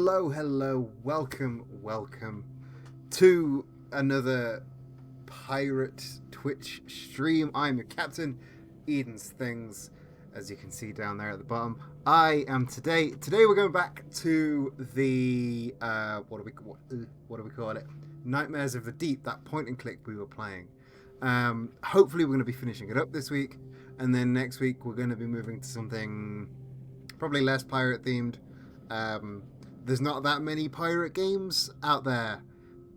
Hello, welcome to another pirate Twitch stream. I'm your captain, Eden's Things, as you can see down there at the bottom. I am today we're going back to the, what do we call it? Nightmares of the Deep, that point and click we were playing. Hopefully we're going to be finishing it up this week, and then next week we're going to be moving to something probably less pirate themed. There's not that many pirate games out there.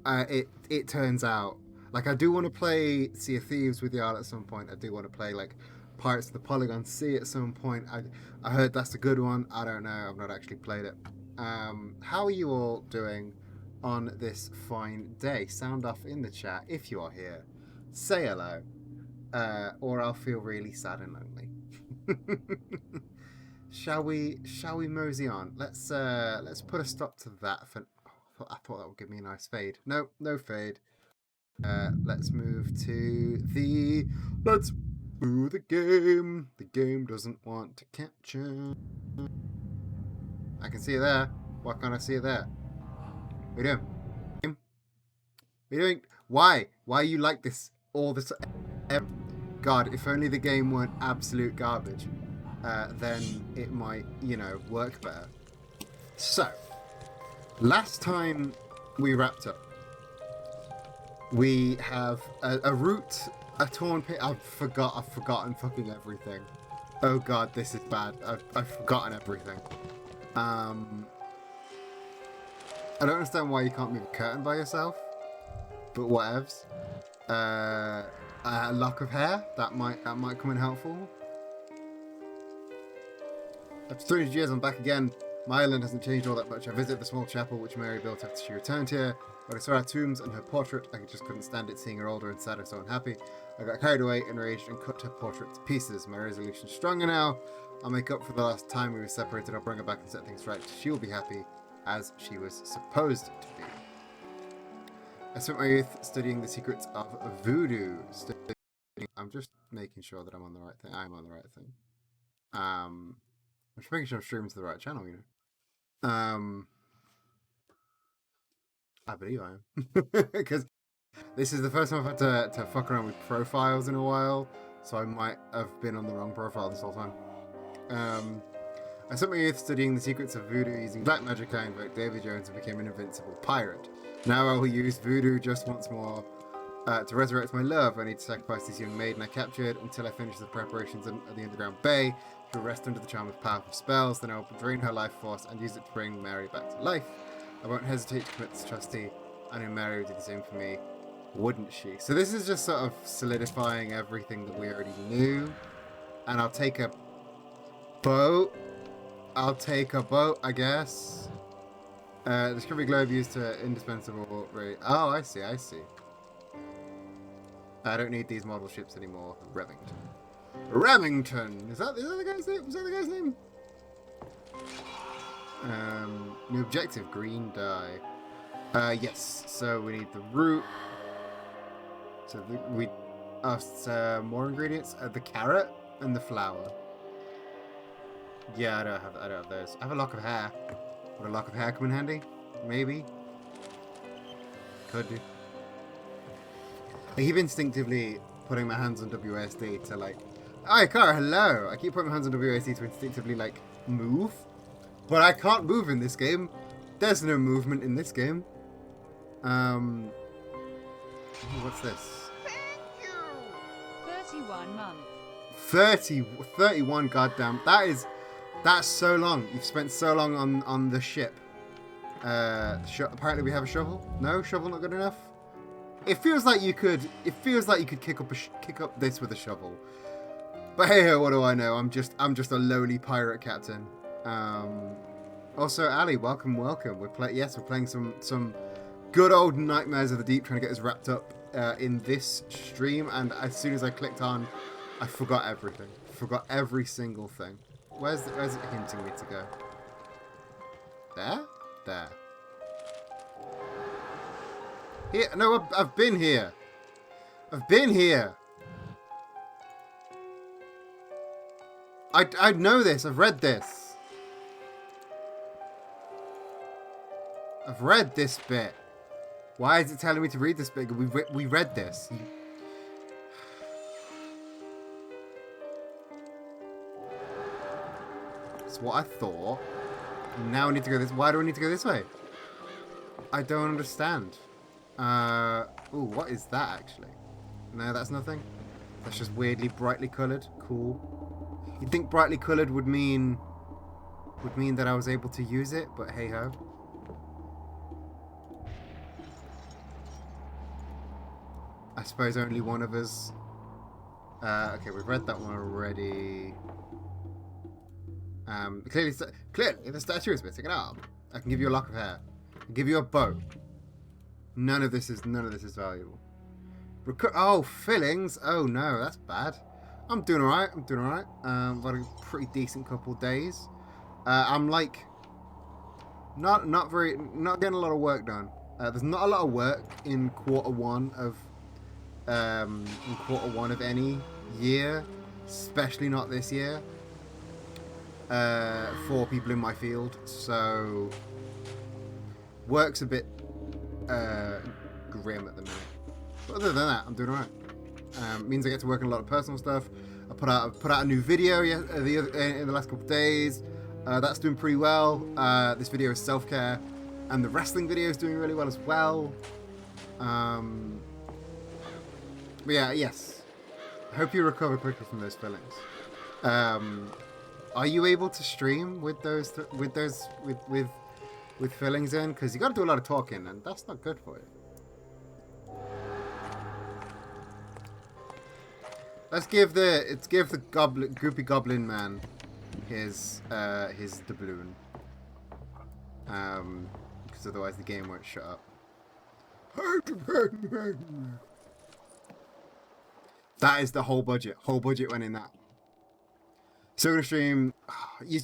It turns out. Like, I do want to play Sea of Thieves with y'all at some point. I do want to play like Pirates of the Polygon Sea at some point. I heard that's a good one. I don't know. I've not actually played it. How are you all doing on this fine day? Sound off in the chat if you are here. Say hello, or I'll feel really sad and lonely. Shall we mosey on? Let's put a stop to that. I thought that would give me a nice fade. No fade. Let's move to the game. The game doesn't want to capture. I can see it there. Why can't I see it there? What are you doing? What are you doing? Why are you like this all the time? God, if only the game weren't absolute garbage. Then it might, work better. So, last time we wrapped up, we have a root, a torn pit. I've forgotten fucking everything. Oh god, this is bad. I've forgotten everything. I don't understand why you can't move a curtain by yourself, but whatevs. A lock of hair, that might come in helpful. After 300 years, I'm back again. My island hasn't changed all that much. I visited the small chapel which Mary built after she returned here. When I saw her tombs and her portrait, I just couldn't stand it, seeing her older and sadder, so unhappy. I got carried away, enraged, and cut her portrait to pieces. My resolution's stronger now. I'll make up for the last time we were separated. I'll bring her back and set things right. She will be happy, as she was supposed to be. I spent my youth studying the secrets of voodoo. I'm just making sure that I'm on the right thing. I'm on the right thing. I'm just making sure I'm streaming to the right channel, I believe I am. Because this is the first time I've had to fuck around with profiles in a while, so I might have been on the wrong profile this whole time. I spent my youth studying the secrets of voodoo. Using black magic, I invoked Davy Jones and became an invincible pirate. Now I will use voodoo just once more. To resurrect my love, I need to sacrifice this young maiden I captured until I finish the preparations at the underground bay. She will rest under the charm of powerful spells, then I will drain her life force and use it to bring Mary back to life. I won't hesitate to commit this trustee. I know Mary would do the same for me, wouldn't she? So this is just sort of solidifying everything that we already knew. And I'll take a boat, I guess. The Discovery Globe used to indispensable rate. Oh, I see. I don't need these model ships anymore. Remington! Is that the guy's name? Was that the guy's name? New objective, green dye. Yes. So we need the root. So more ingredients. The carrot and the flour. Yeah, I don't have those. I have a lock of hair. Would a lock of hair come in handy? Maybe. Could do. I keep instinctively putting my hands on WASD to like, hi car, hello. I keep putting my hands on WASD to instinctively like move, but I can't move in this game. There's no movement in this game. What's this? Thank you. 31 months. 31 goddamn. That's so long. You've spent so long on the ship. Apparently we have a shovel. No, shovel not good enough. It feels like you could kick up this with a shovel. But hey, what do I know? I'm just a lowly pirate captain. Also, Ali, welcome. We're playing some good old Nightmares of the Deep, trying to get this wrapped up in this stream. And as soon as I clicked on, I forgot everything. Forgot every single thing. Where's it hinting me to go? There. Here? No, I've been here. I know this. I've read this. I've read this bit. Why is it telling me to read this bit? We read this. That's what I thought. Now I need to go this. Why do I need to go this way? I don't understand. Ooh, what is that actually? No, that's nothing. That's just weirdly brightly coloured. Cool. You'd think brightly coloured would mean that I was able to use it, but hey ho. I suppose only one of us. Okay, we've read that one already. Clearly the statue is missing an arm. I can give you a lock of hair. I can give you a bow. None of this is valuable. Oh, fillings. Oh no, that's bad. I'm doing alright. I've got a pretty decent couple of days. I'm like not getting a lot of work done. There's not a lot of work in quarter one of any year, especially not this year. For people in my field, so work's a bit grim at the minute. But other than that, I'm doing alright. Means I get to work on a lot of personal stuff. I put out a new video in the last couple of days. That's doing pretty well. This video is self-care, and the wrestling video is doing really well as well. But yeah, yes. I hope you recover quickly from those fillings. Are you able to stream with those with fillings in? Because you got to do a lot of talking, and that's not good for you. Let's give the goopy goblin man his doubloon. Because otherwise the game won't shut up. That is the whole budget. Whole budget went in that. So gonna stream.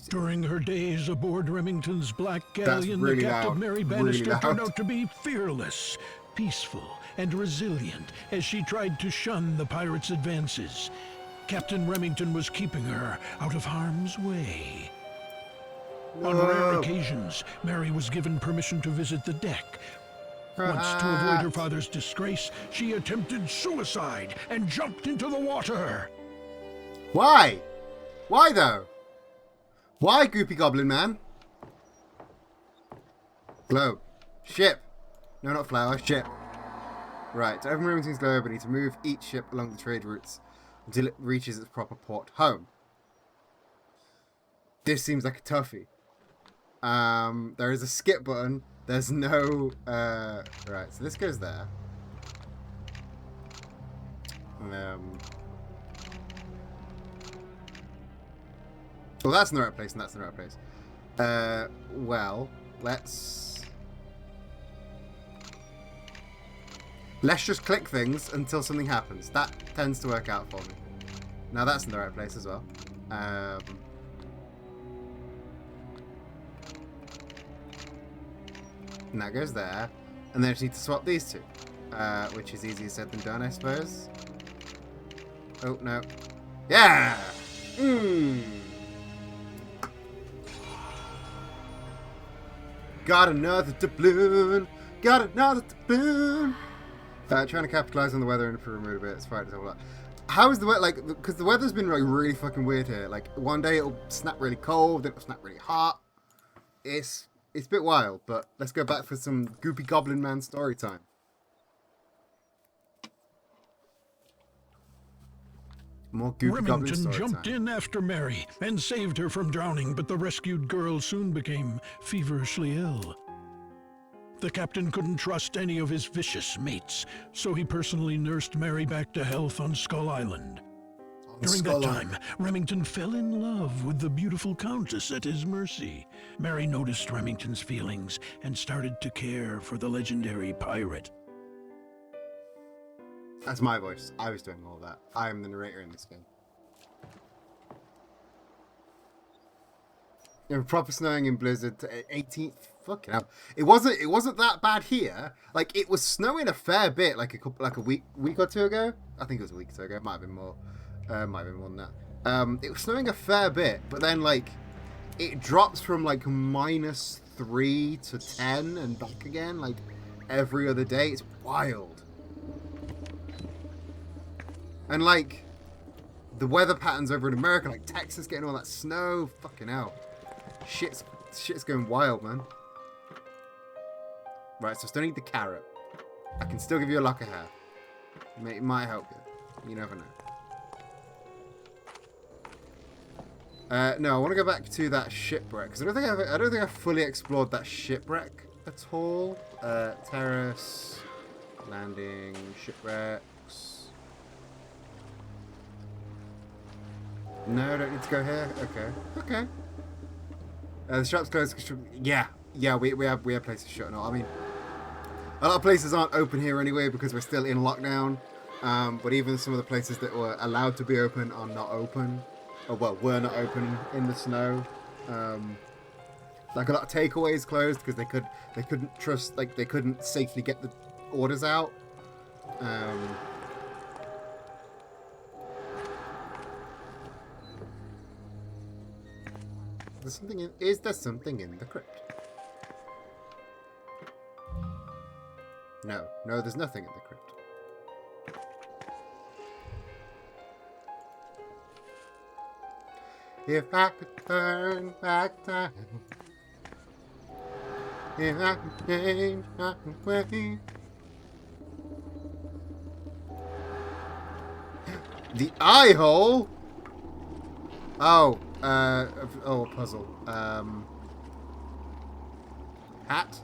During her days aboard Remington's Black Galleon, the Captain Mary Bannister turned out to be fearless, peaceful, and resilient as she tried to shun the pirates' advances. Captain Remington was keeping her out of harm's way. No. On rare occasions, Mary was given permission to visit the deck. Once, to avoid her father's disgrace, she attempted suicide and jumped into the water. Why? Why though? Why, Goopy Goblin Man? Globe. Ship. No, not flower. Ship. Right, to open Remington's globe, I need to move each ship along the trade routes until it reaches its proper port home. This seems like a toughie. There is a skip button. There's no... right, so this goes there. Well, that's in the right place, and that's in the right place. Well, let's just click things until something happens. That tends to work out for me. Now that's in the right place as well. And that goes there. And then I just need to swap these two. Which is easier said than done, I suppose. Oh, no. Yeah! Got another doubloon. Got another doubloon. Trying to capitalize on the weather and improve mood a bit. It's fine. How is the weather? Like, because the weather's been like really fucking weird here. Like, one day it'll snap really cold, then it'll snap really hot. It's a bit wild. But let's go back for some Goopy Goblin Man story time. More Goopy Goblin story time. Remington jumped in after Mary and saved her from drowning, but the rescued girl soon became feverishly ill. The captain couldn't trust any of his vicious mates, so he personally nursed Mary back to health on Skull Island. During that time, Remington fell in love with the beautiful countess at his mercy. Mary noticed Remington's feelings and started to care for the legendary pirate. That's my voice. I was doing all that. I am the narrator in this game. You know, proper snowing in Blizzard to 18th. Fucking hell. It wasn't that bad here. Like, it was snowing a fair bit, like a week or two ago. I think it was a week or two ago. It might have been more. Might have been more than that. It was snowing a fair bit, but then like it drops from like -3 3 to 10 and back again, like every other day. It's wild. And like the weather patterns over in America, like Texas getting all that snow, fucking hell. Shit's going wild, man. Right, so I still need the carrot. I can still give you a lock of hair. It might help you. You never know. No, I want to go back to that shipwreck because I don't think I've fully explored that shipwreck at all. Terrace, landing, shipwrecks. No, I don't need to go here. Okay. The shop's closed. Yeah. We have places shut. No, I mean, a lot of places aren't open here anyway because we're still in lockdown. But even some of the places that were allowed to be open are not open. Were not open in the snow. Like a lot of takeaways closed because they couldn't trust, like they couldn't safely get the orders out. Is there something in the crypt? No, there's nothing in the crypt. If I could turn back time, if I could change my way. The eye hole? Oh, a puzzle. Hat,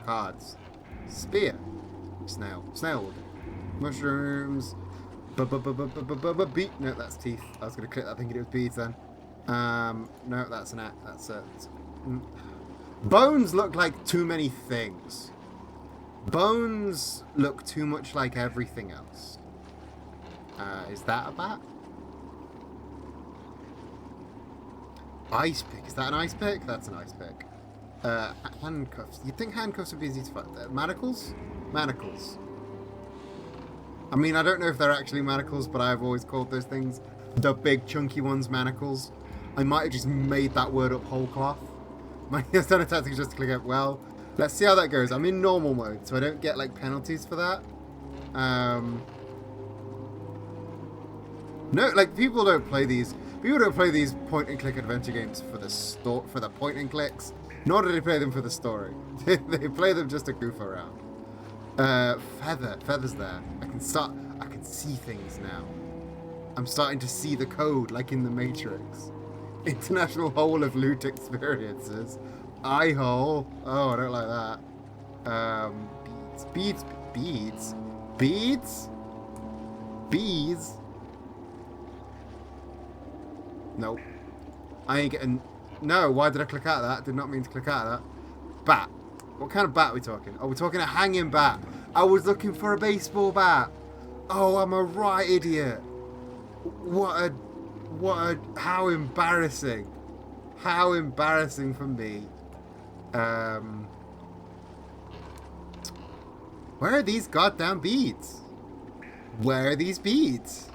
cards, spear, snail will do. Mushrooms. Beat. No, that's teeth. I was gonna click that thinking it was beads then. No, that's an act. That's a. Bones look like too many things. Bones look too much like everything else. Is that a bat? Ice pick. Is that an ice pick? That's an ice pick. Handcuffs. You'd think handcuffs would be easy to find. Manacles? Manacles. I mean, I don't know if they're actually manacles, but I've always called those things, the big chunky ones, manacles. I might have just made that word up whole cloth. My standard tactic is just to click it. Well, let's see how that goes. I'm in normal mode, so I don't get like penalties for that. No, like people don't play these point and click adventure games for the point and clicks. Nor do they play them for the story. They play them just to goof around. Feather's there. I can see things now. I'm starting to see the code like in the Matrix. International Hole of Loot Experiences. Eye hole. Oh, I don't like that. Beads. Bees. Nope. I ain't getting. No, why did I click out of that? Did not mean to click out of that. Bat. What kind of bat are we talking? Oh, we're talking a hanging bat. I was looking for a baseball bat. Oh, I'm a right idiot. How embarrassing. How embarrassing for me. Where are these goddamn beads? Where are these beads?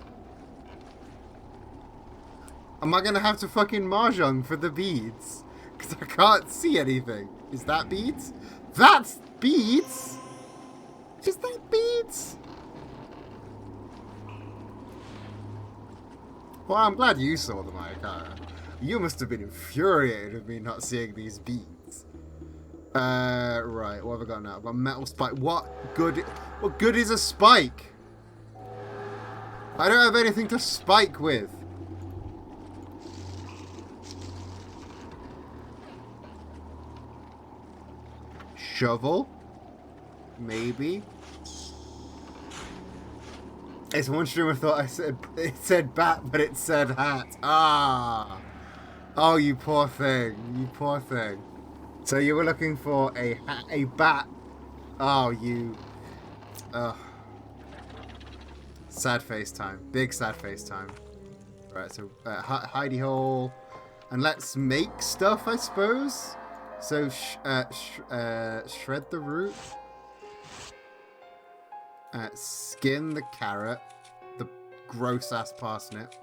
Am I gonna have to fucking mahjong for the beads? Because I can't see anything. Is that beads? That's beads! Is that beads? Well, I'm glad you saw them, Ayakara. You must have been infuriated with me not seeing these beads. Right, what have I got now? I've got metal spike. What good is a spike? I don't have anything to spike with. Shovel? Maybe. It's one streamer thought it said bat, but it said hat. Ah. Oh, you poor thing. You poor thing. So you were looking for a bat. Oh, you. Sad face time. Big sad face time. Right, so hidey hole. And let's make stuff, I suppose. So, shred the root. Skin the carrot. The gross-ass parsnip.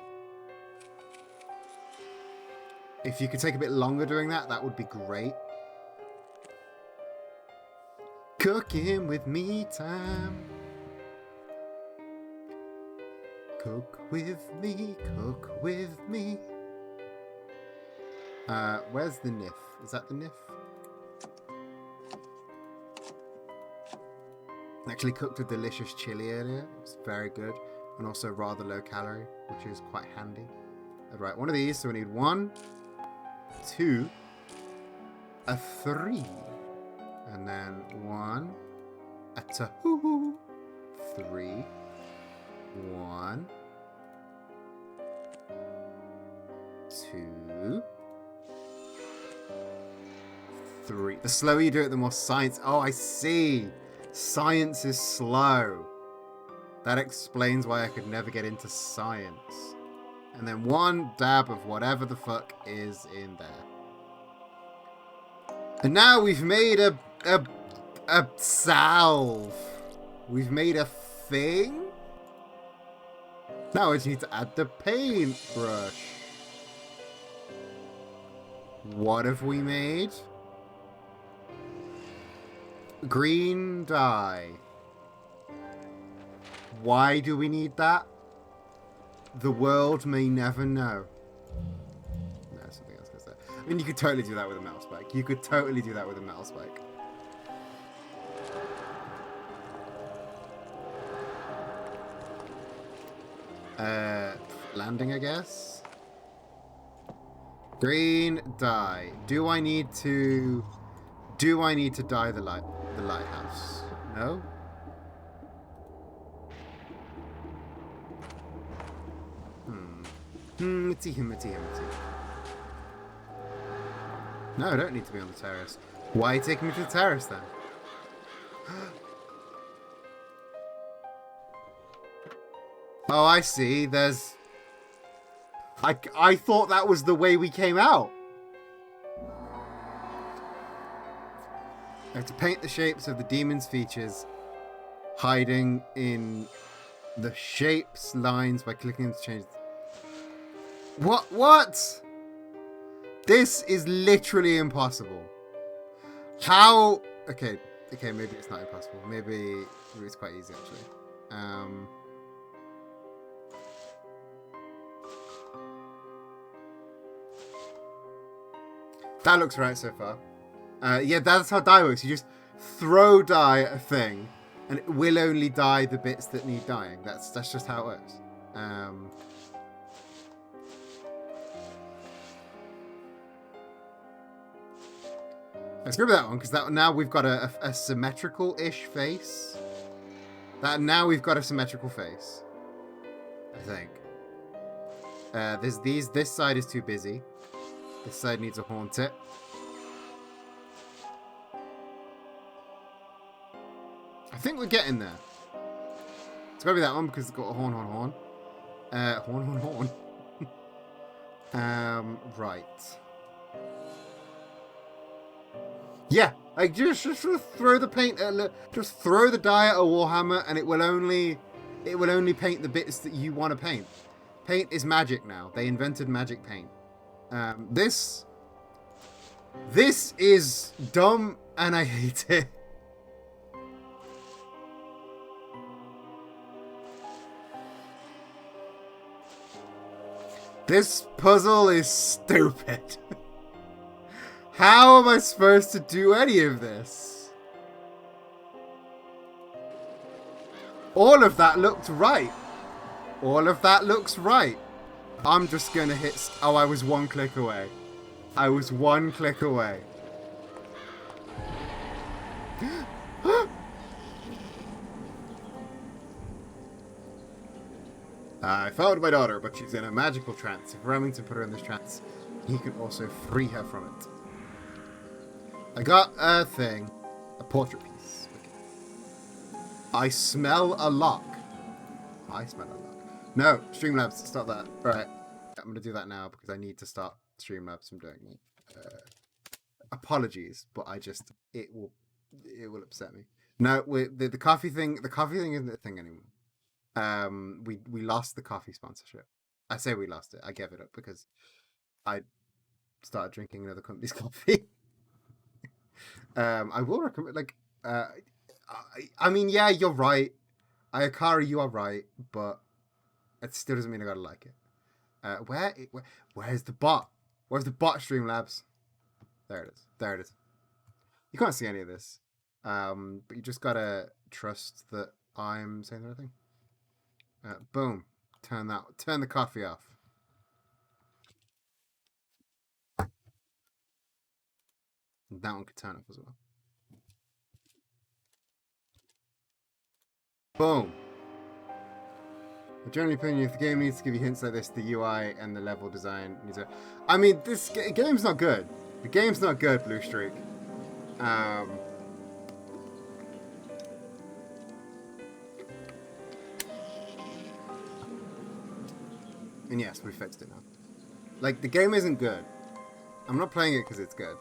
If you could take a bit longer doing that, that would be great. Cooking with me time. Cook with me, cook with me. Where's the Nif? Is that the Nif? Actually cooked a delicious chili earlier. It's very good. And also rather low calorie, which is quite handy. Right, one of these. So we need 1, 2, a 3. And then 1, a 2, 3, 1, 2, 3. The slower you do it, the more science. Oh, I see. Science is slow. That explains why I could never get into science. And then 1 dab of whatever the fuck is in there. And now we've made a salve. We've made a thing. Now I just need to add the paintbrush. What have we made? Green dye. Why do we need that? The world may never know. No, something else goes there. I mean, you could totally do that with a metal spike. You could totally do that with a metal spike. Landing, I guess. Green dye. Do I need to dye the lighthouse? No? Mitty. No, I don't need to be on the terrace. Why are you taking me to the terrace then? Oh, I see. There's... I thought that was the way we came out. I have to paint the shapes of the demon's features, hiding in the shapes lines by clicking to change. What? This is literally impossible. How? Okay, maybe it's not impossible. Maybe it's quite easy actually. That looks right so far. Yeah, that's how dye works. You just throw dye at a thing, and it will only dye the bits that need dyeing. That's just how it works. Let's go with that one, because now we've got a symmetrical-ish face. Now we've got a symmetrical face, I think. This side is too busy. This side needs a horn tip. I think we're getting there. It's gotta be that one because it's got a horn. Horn. Right. Yeah, like just throw the paint just throw the dye at a warhammer, and it will only paint the bits that you want to paint. Paint is magic now. They invented magic paint. This is dumb and I hate it. This puzzle is stupid. How am I supposed to do any of this? All of that looked right. All of that looks right. I'm just gonna hit... Oh, I was 1 click away. I was 1 click away. I found my daughter, but she's in a magical trance. If Remington put her in this trance, he can also free her from it. I got a thing. A portrait piece. Okay. I smell a lock. I smell a lock. No, Streamlabs, stop that. Right. I'm going to do that now because I need to start Streamlabs from doing it. Apologies, but it will upset me. No, the coffee thing isn't a thing anymore. We lost the coffee sponsorship. I say we lost it. I gave it up because I started drinking another company's coffee. I will recommend, like, I mean, yeah, you're right. Ayakari, you are right, but it still doesn't mean I gotta like it. Where's the bot? Where's the bot, Streamlabs? There it is. There it is. You can't see any of this, but you just gotta trust that I'm saying the right thing. Boom. Turn the coffee off. That one could turn off as well. Boom. Generally, opinion, if the game needs to give you hints like this, the UI and the level design needs to. I mean, this game's not good. The game's not good, Blue Streak. And yes, we fixed it now. Like, the game isn't good. I'm not playing it because it's good.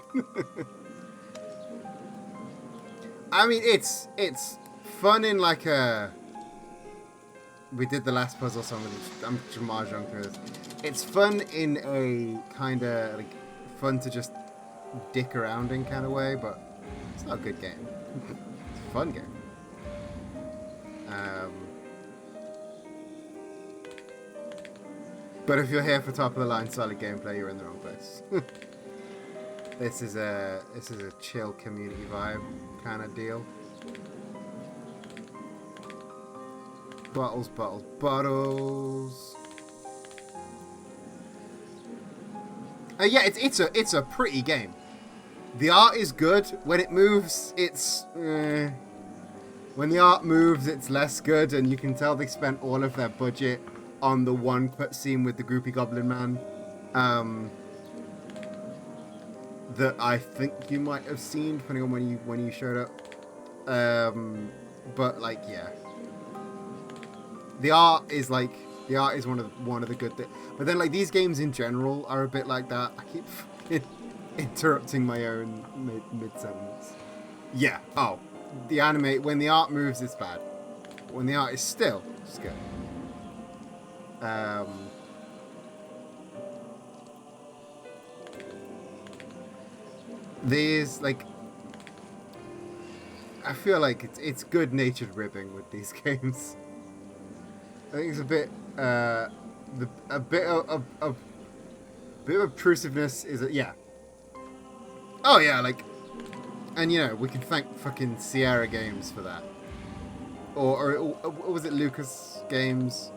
I mean, it's fun in like a. We did the last puzzle, so I'm mahjong through this. It's fun in a kind of like fun to just dick around in kind of way, but it's not a good game. It's a fun game. But if you're here for top of the line solid gameplay, you're in the wrong place. This is a chill community vibe kind of deal. Bottles, bottles, bottles. Yeah, it's a pretty game. The art is good. When it moves, it's when the art moves, it's less good, and you can tell they spent all of their budget on the one scene with the groupie goblin man. That I think you might have seen, depending on when you showed up. But like, yeah. The art is one of the good things. But then like these games in general are a bit like that. I keep interrupting my own mid sentence. Yeah. Oh, the anime when the art moves, it's bad. When the art is still, it's good. These like. I feel like it's good-natured ribbing with these games. I think it's a bit, a bit of obtrusiveness is yeah. Oh yeah, like, and you know we can thank fucking Sierra Games for that, or was it Lucas Games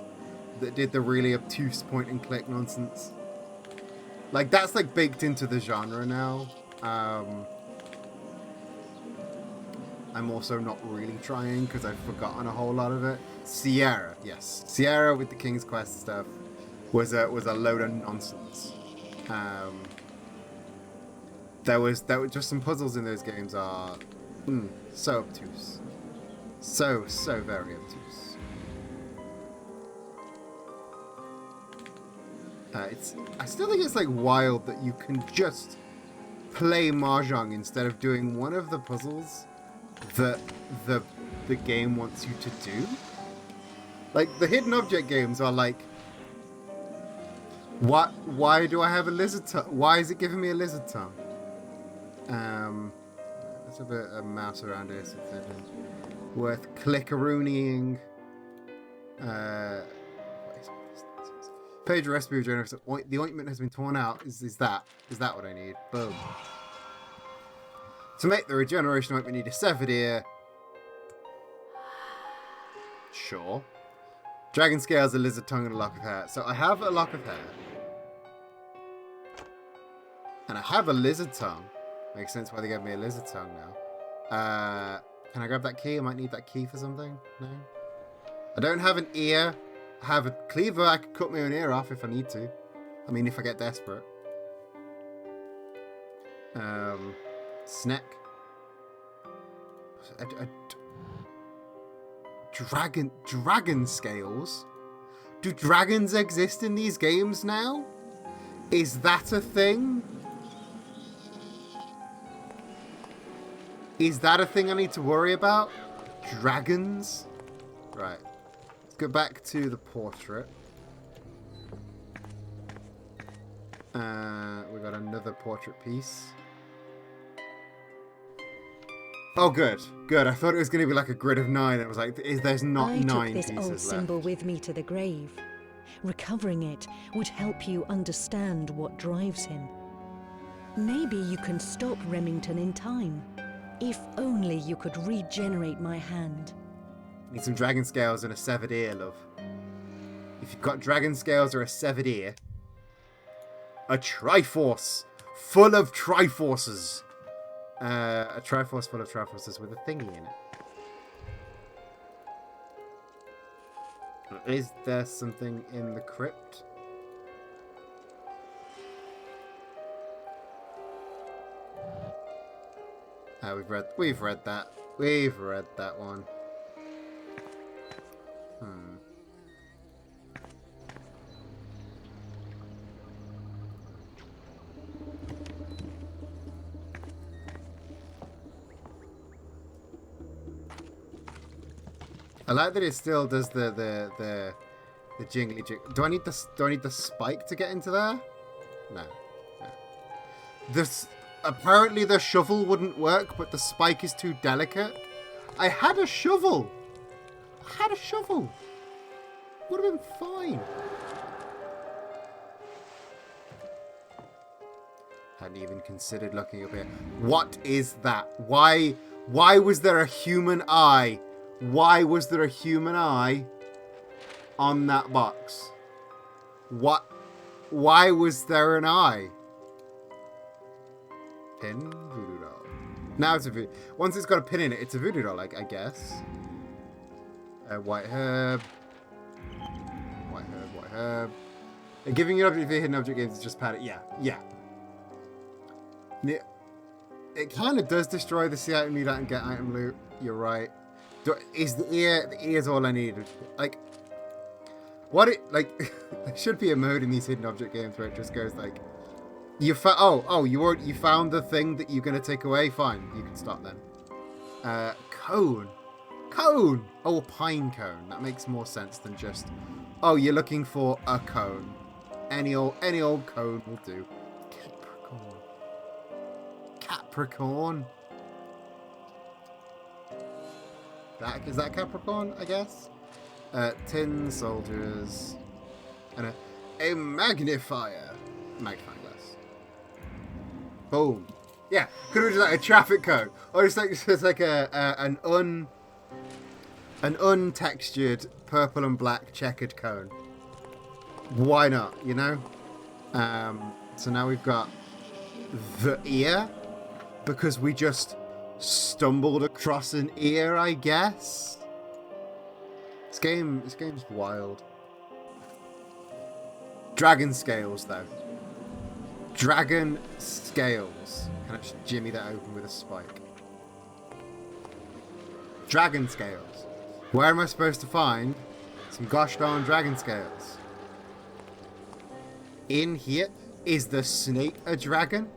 that did the really obtuse point-and-click nonsense? Like that's like baked into the genre now. I'm also not really trying because I've forgotten a whole lot of it. Sierra, yes. Sierra with the King's Quest stuff was a load of nonsense. There was just some puzzles in those games are so obtuse. So very obtuse. I still think it's like wild that you can just play Mahjong instead of doing one of the puzzles that the game wants you to do. Like the hidden object games are like, what? Why do I have a lizard tongue? Why is it giving me a lizard tongue? Let's have a mouse around here. So it's worth clickaroonying. Page recipe regenerator. The ointment has been torn out. Is that what I need? Boom. To make the regeneration ointment, need a severed ear. Sure. Dragon scales, a lizard tongue, and a lock of hair. So I have a lock of hair. And I have a lizard tongue. Makes sense why they gave me a lizard tongue now. Can I grab that key? I might need that key for something. No? I don't have an ear. I have a cleaver. I could cut my own ear off if I need to. I mean, if I get desperate. Snack. Dragon scales? Do dragons exist in these games now? Is that a thing? Is that a thing I need to worry about? Dragons? Right. Let's go back to the portrait. We got another portrait piece. Oh, good. Good. I thought it was going to be like a grid of 9. I was like, there's not 9 pieces left. I took this old symbol with me to the grave. Recovering it would help you understand what drives him. Maybe you can stop Remington in time. If only you could regenerate my hand. Need some dragon scales and a severed ear, love. If you've got dragon scales or a severed ear, a Triforce full of Triforces. A Triforce full of Triforces with a thingy in it. Is there something in the crypt? We've read that. We've read that one. I like that it still does the jingly jing. Do I need the spike to get into there? No. This apparently the shovel wouldn't work, but the spike is too delicate. I had a shovel. Would have been fine. Hadn't even considered looking up here. What is that? Why was there a human eye? Why was there a human eye on that box? Why was there an eye? Pin? Voodoo doll. Now it's a voodoo. Once it's got a pin in it, it's a voodoo doll, I guess. White herb. White herb. Giving you an object for hidden object games is just padded. Yeah. It kind of does destroy the see item, need item, get item loot. You're right. Is the ear's all I need? Like, there should be a mode in these hidden object games where it just goes like, you found the thing that you're gonna take away. Fine, you can stop then. Cone. Oh, a pine cone. That makes more sense than just, oh, you're looking for a cone. Any old cone will do. Capricorn. Is that Capricorn, I guess? Tin soldiers. And a magnifier. Magnifying glass. Boom. Yeah, could have been like a traffic cone. Or it's like an untextured purple and black checkered cone. Why not, you know? So now we've got the ear. Because we just stumbled across an ear, I guess. This game's wild. Dragon scales, though. Dragon scales. Can I just jimmy that open with a spike? Dragon scales. Where am I supposed to find some gosh darn dragon scales? In here? Is the snake a dragon?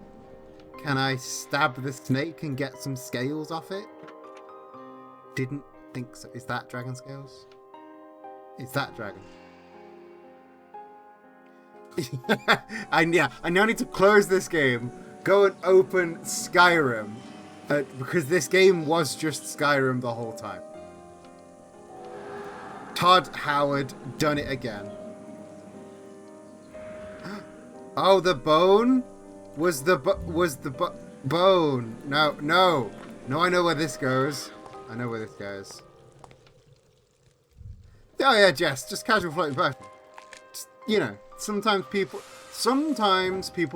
Can I stab the snake and get some scales off it? Didn't think so. Is that dragon scales? Is that dragon? I now need to close this game, go and open Skyrim, because this game was just Skyrim the whole time. Todd Howard done it again. Oh, the bone? Was the bone? No, I know where this goes. Oh yeah, Jess, just casual floating person. Just, you know, sometimes people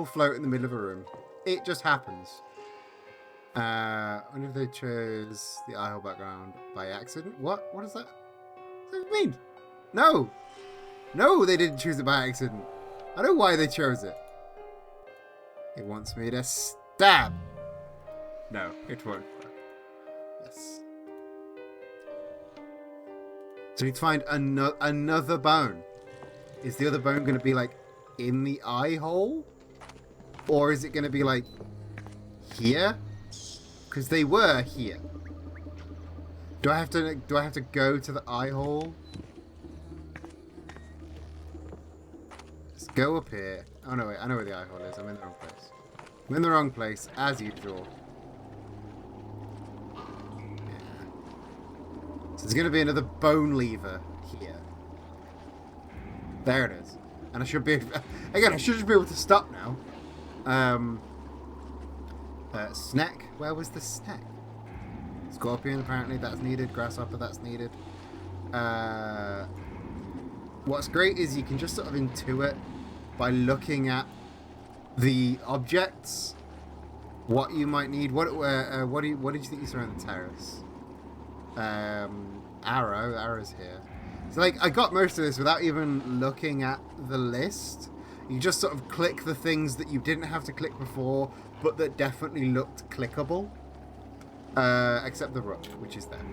float in the middle of a room. It just happens. I wonder if they chose the eye hole background by accident. What is that? What does that mean? No, they didn't choose it by accident. I know why they chose it. It wants me to stab. No, it won't. Yes. So we need to find another bone. Is the other bone going to be like in the eye hole? Or is it going to be like here? Because they were here. Do I have to go to the eye hole? Let's go up here. Oh no, wait, I know where the eye hole is. I'm in the wrong place. I'm in the wrong place, as usual. So there's going to be another bone lever here. There it is. And I should be... Again, I should just be able to stop now. Snack. Where was the snack? Scorpion, apparently that's needed. Grasshopper, that's needed. What's great is you can just sort of intuit by looking at the objects what you might need. What did you think you saw on the terrace? Arrow's here. So like I got most of this without even looking at the list. You just sort of click the things that you didn't have to click before, but that definitely looked clickable. Except the rook, which is there.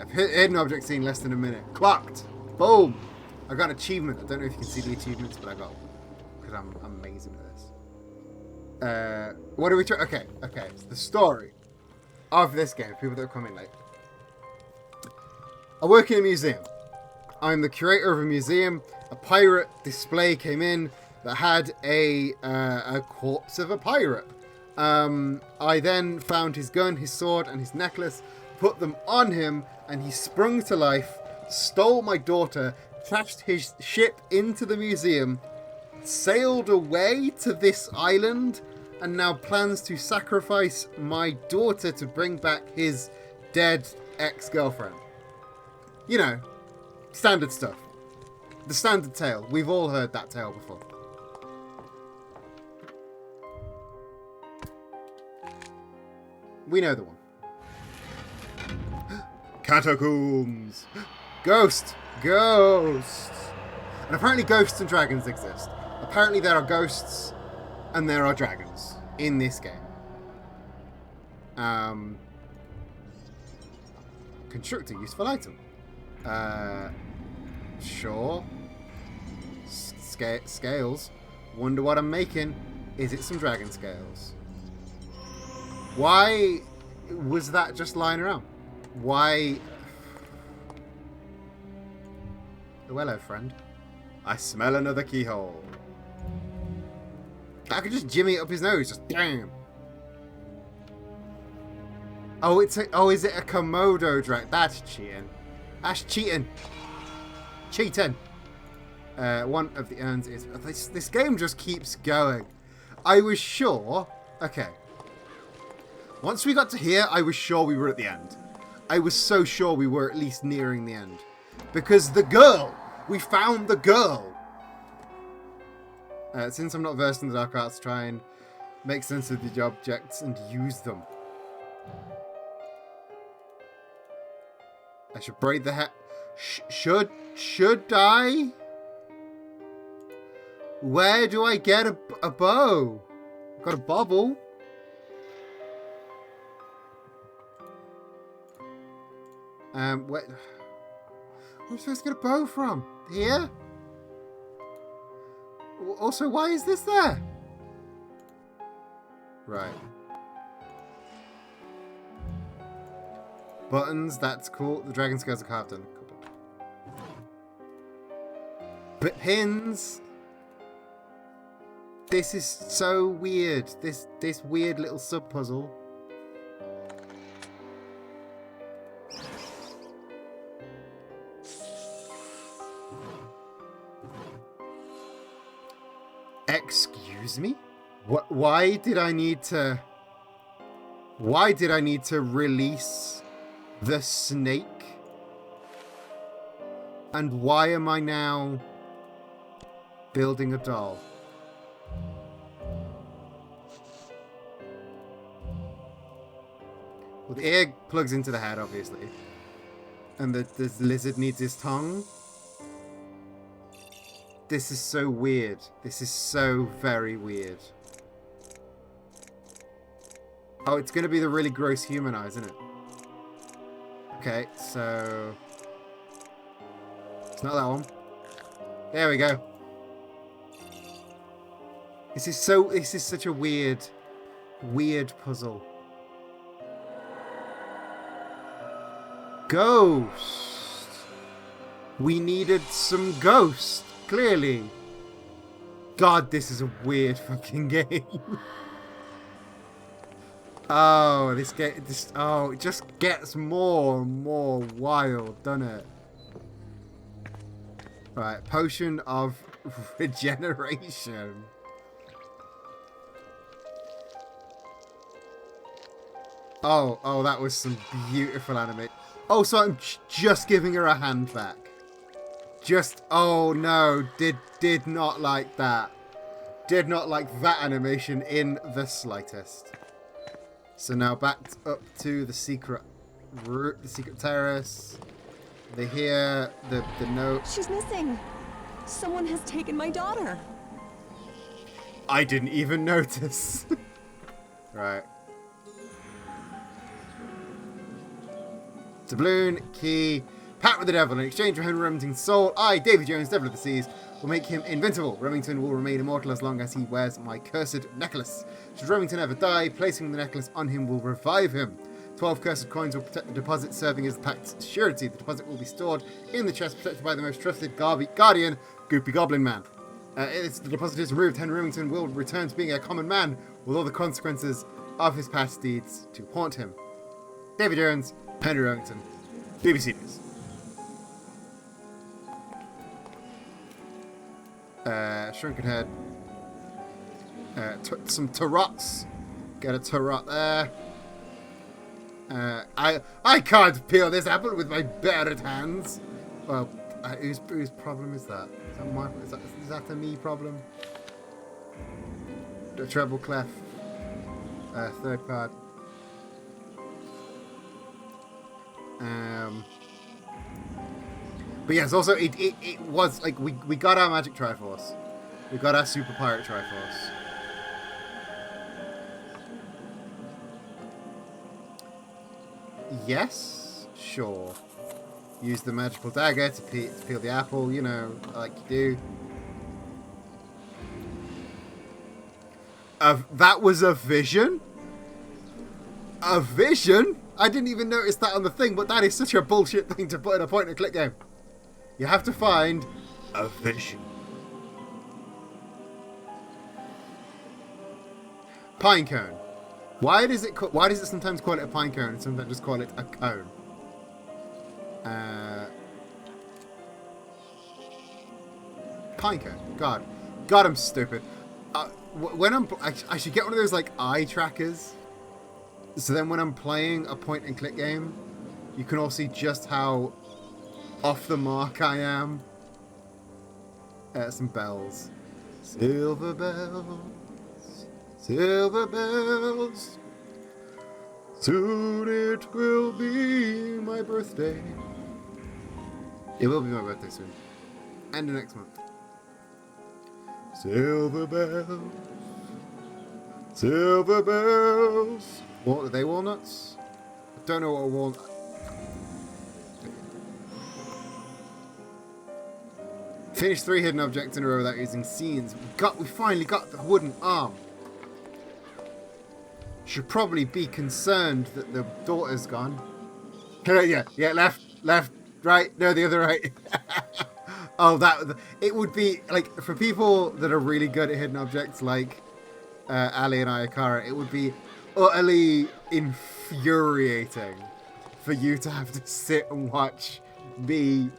Hidden object seen less than a minute. Clocked. Boom. I got an achievement. I don't know if you can see the achievements, but I got one. Because I'm amazing at this. What are we trying? Okay. So the story of this game, people that are coming late. I work in a museum. I'm the curator of a museum. A pirate display came in that had a corpse of a pirate. I then found his gun, his sword, and his necklace, put them on him, and he sprung to life, stole my daughter, trashed his ship into the museum, sailed away to this island, and now plans to sacrifice my daughter to bring back his dead ex-girlfriend. You know, standard stuff. The standard tale. We've all heard that tale before. We know the one. Catacombs! Ghost! Ghosts! And apparently ghosts and dragons exist. Apparently there are ghosts and there are dragons in this game. Construct a useful item. Sure. Scales. Wonder what I'm making. Is it some dragon scales? Why was that just lying around? Why? Oh, hello, friend. I smell another keyhole. I could just jimmy it up his nose. Just damn. Oh, is it a Komodo drag? That's cheating. That's cheating. Cheating. One of the urns is... This game just keeps going. I was sure... Okay. Once we got to here, I was sure we were at the end. I was so sure we were at least nearing the end. Because the girl! We found the girl! Since I'm not versed in the dark arts, try and make sense of the objects and use them. I should braid the hair. Should I? Where do I get a bow? I've got a bobble. Where am I supposed to get a bow from? Here? Also, why is this there? Right. Buttons, that's cool. The dragon scales are carved on. But pins. This is so weird. This weird little sub puzzle. Excuse me? What? Why did I need to release the snake? And why am I now building a doll? Well, the ear plugs into the head, obviously. And the lizard needs his tongue. This is so weird. This is so very weird. Oh, it's going to be the really gross human eye, isn't it? Okay, so... It's not that one. There we go. This is such a weird puzzle. Ghost. We needed some ghost, clearly. God, this is a weird fucking game. Oh, it just gets more and more wild, doesn't it? Right, potion of regeneration. Oh, that was some beautiful anime. Oh, so I'm just giving her a hand back. Oh no, did not like that. Did not like that animation in the slightest. So now back up to the secret route, the secret terrace. They hear the note. She's missing. Someone has taken my daughter. I didn't even notice. Right. Doubloon, key, pact with the devil. In exchange for Henry Remington's soul, I, Davy Jones, Devil of the Seas, will make him invincible. Remington will remain immortal as long as he wears my cursed necklace. Should Remington ever die, placing the necklace on him will revive him. 12 cursed coins will protect the deposit, serving as the pact's surety. The deposit will be stored in the chest, protected by the most trusted guardian, Goopy Goblin Man. If the deposit is removed, Henry Remington will return to being a common man, with all the consequences of his past deeds to haunt him. Davy Jones, Henry Remington, BBC News. Shrunken Head. Some tarots. Get a tarot there. I can't peel this apple with my bared hands. Well, whose problem is that? Is that a me problem? The treble clef. Third card. But yes, also it was like we got our Magic Triforce. We got our Super Pirate Triforce. Yes, sure. Use the magical dagger to peel the apple, you know, like you do. That was a vision? A vision? I didn't even notice that on the thing, but that is such a bullshit thing to put in a point-and-click game. You have to find a vision. Pine cone. Why does it sometimes call it a pine cone and sometimes just call it a cone? Pine cone. God, I'm stupid. When I should get one of those like eye trackers. So then when I'm playing a point-and-click game, you can all see just how off the mark I am. Some bells. Silver bells, silver bells. Soon it will be my birthday. It will be my birthday soon. And the next month. Silver bells, silver bells. What are they, walnuts? I don't know what a walnut. Finish 3 hidden objects in a row without using scenes. We finally got the wooden arm. Should probably be concerned that the daughter's gone. Yeah, left, right. No, the other right. Oh, it would be like for people that are really good at hidden objects, like Ali and Ayakara. It would be utterly infuriating for you to have to sit and watch me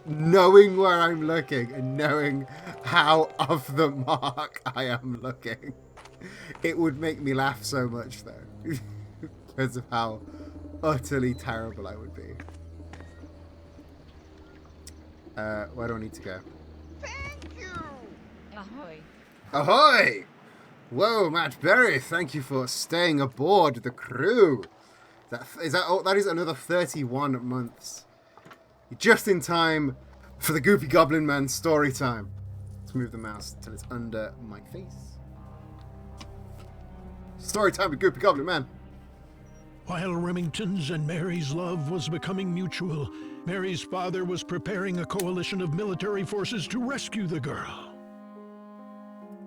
knowing where I'm looking and knowing how off the mark I am looking. It would make me laugh so much though because of how utterly terrible I would be. Where do I need to go? Thank you. Ahoy. Ahoy! Whoa, Matt Berry, thank you for staying aboard the crew. That is another 31 months. Just in time for the Goopy Goblin Man story time. Let's move the mouse till it's under my face. Story time with Goopy Goblin Man. While Remington's and Mary's love was becoming mutual, Mary's father was preparing a coalition of military forces to rescue the girl.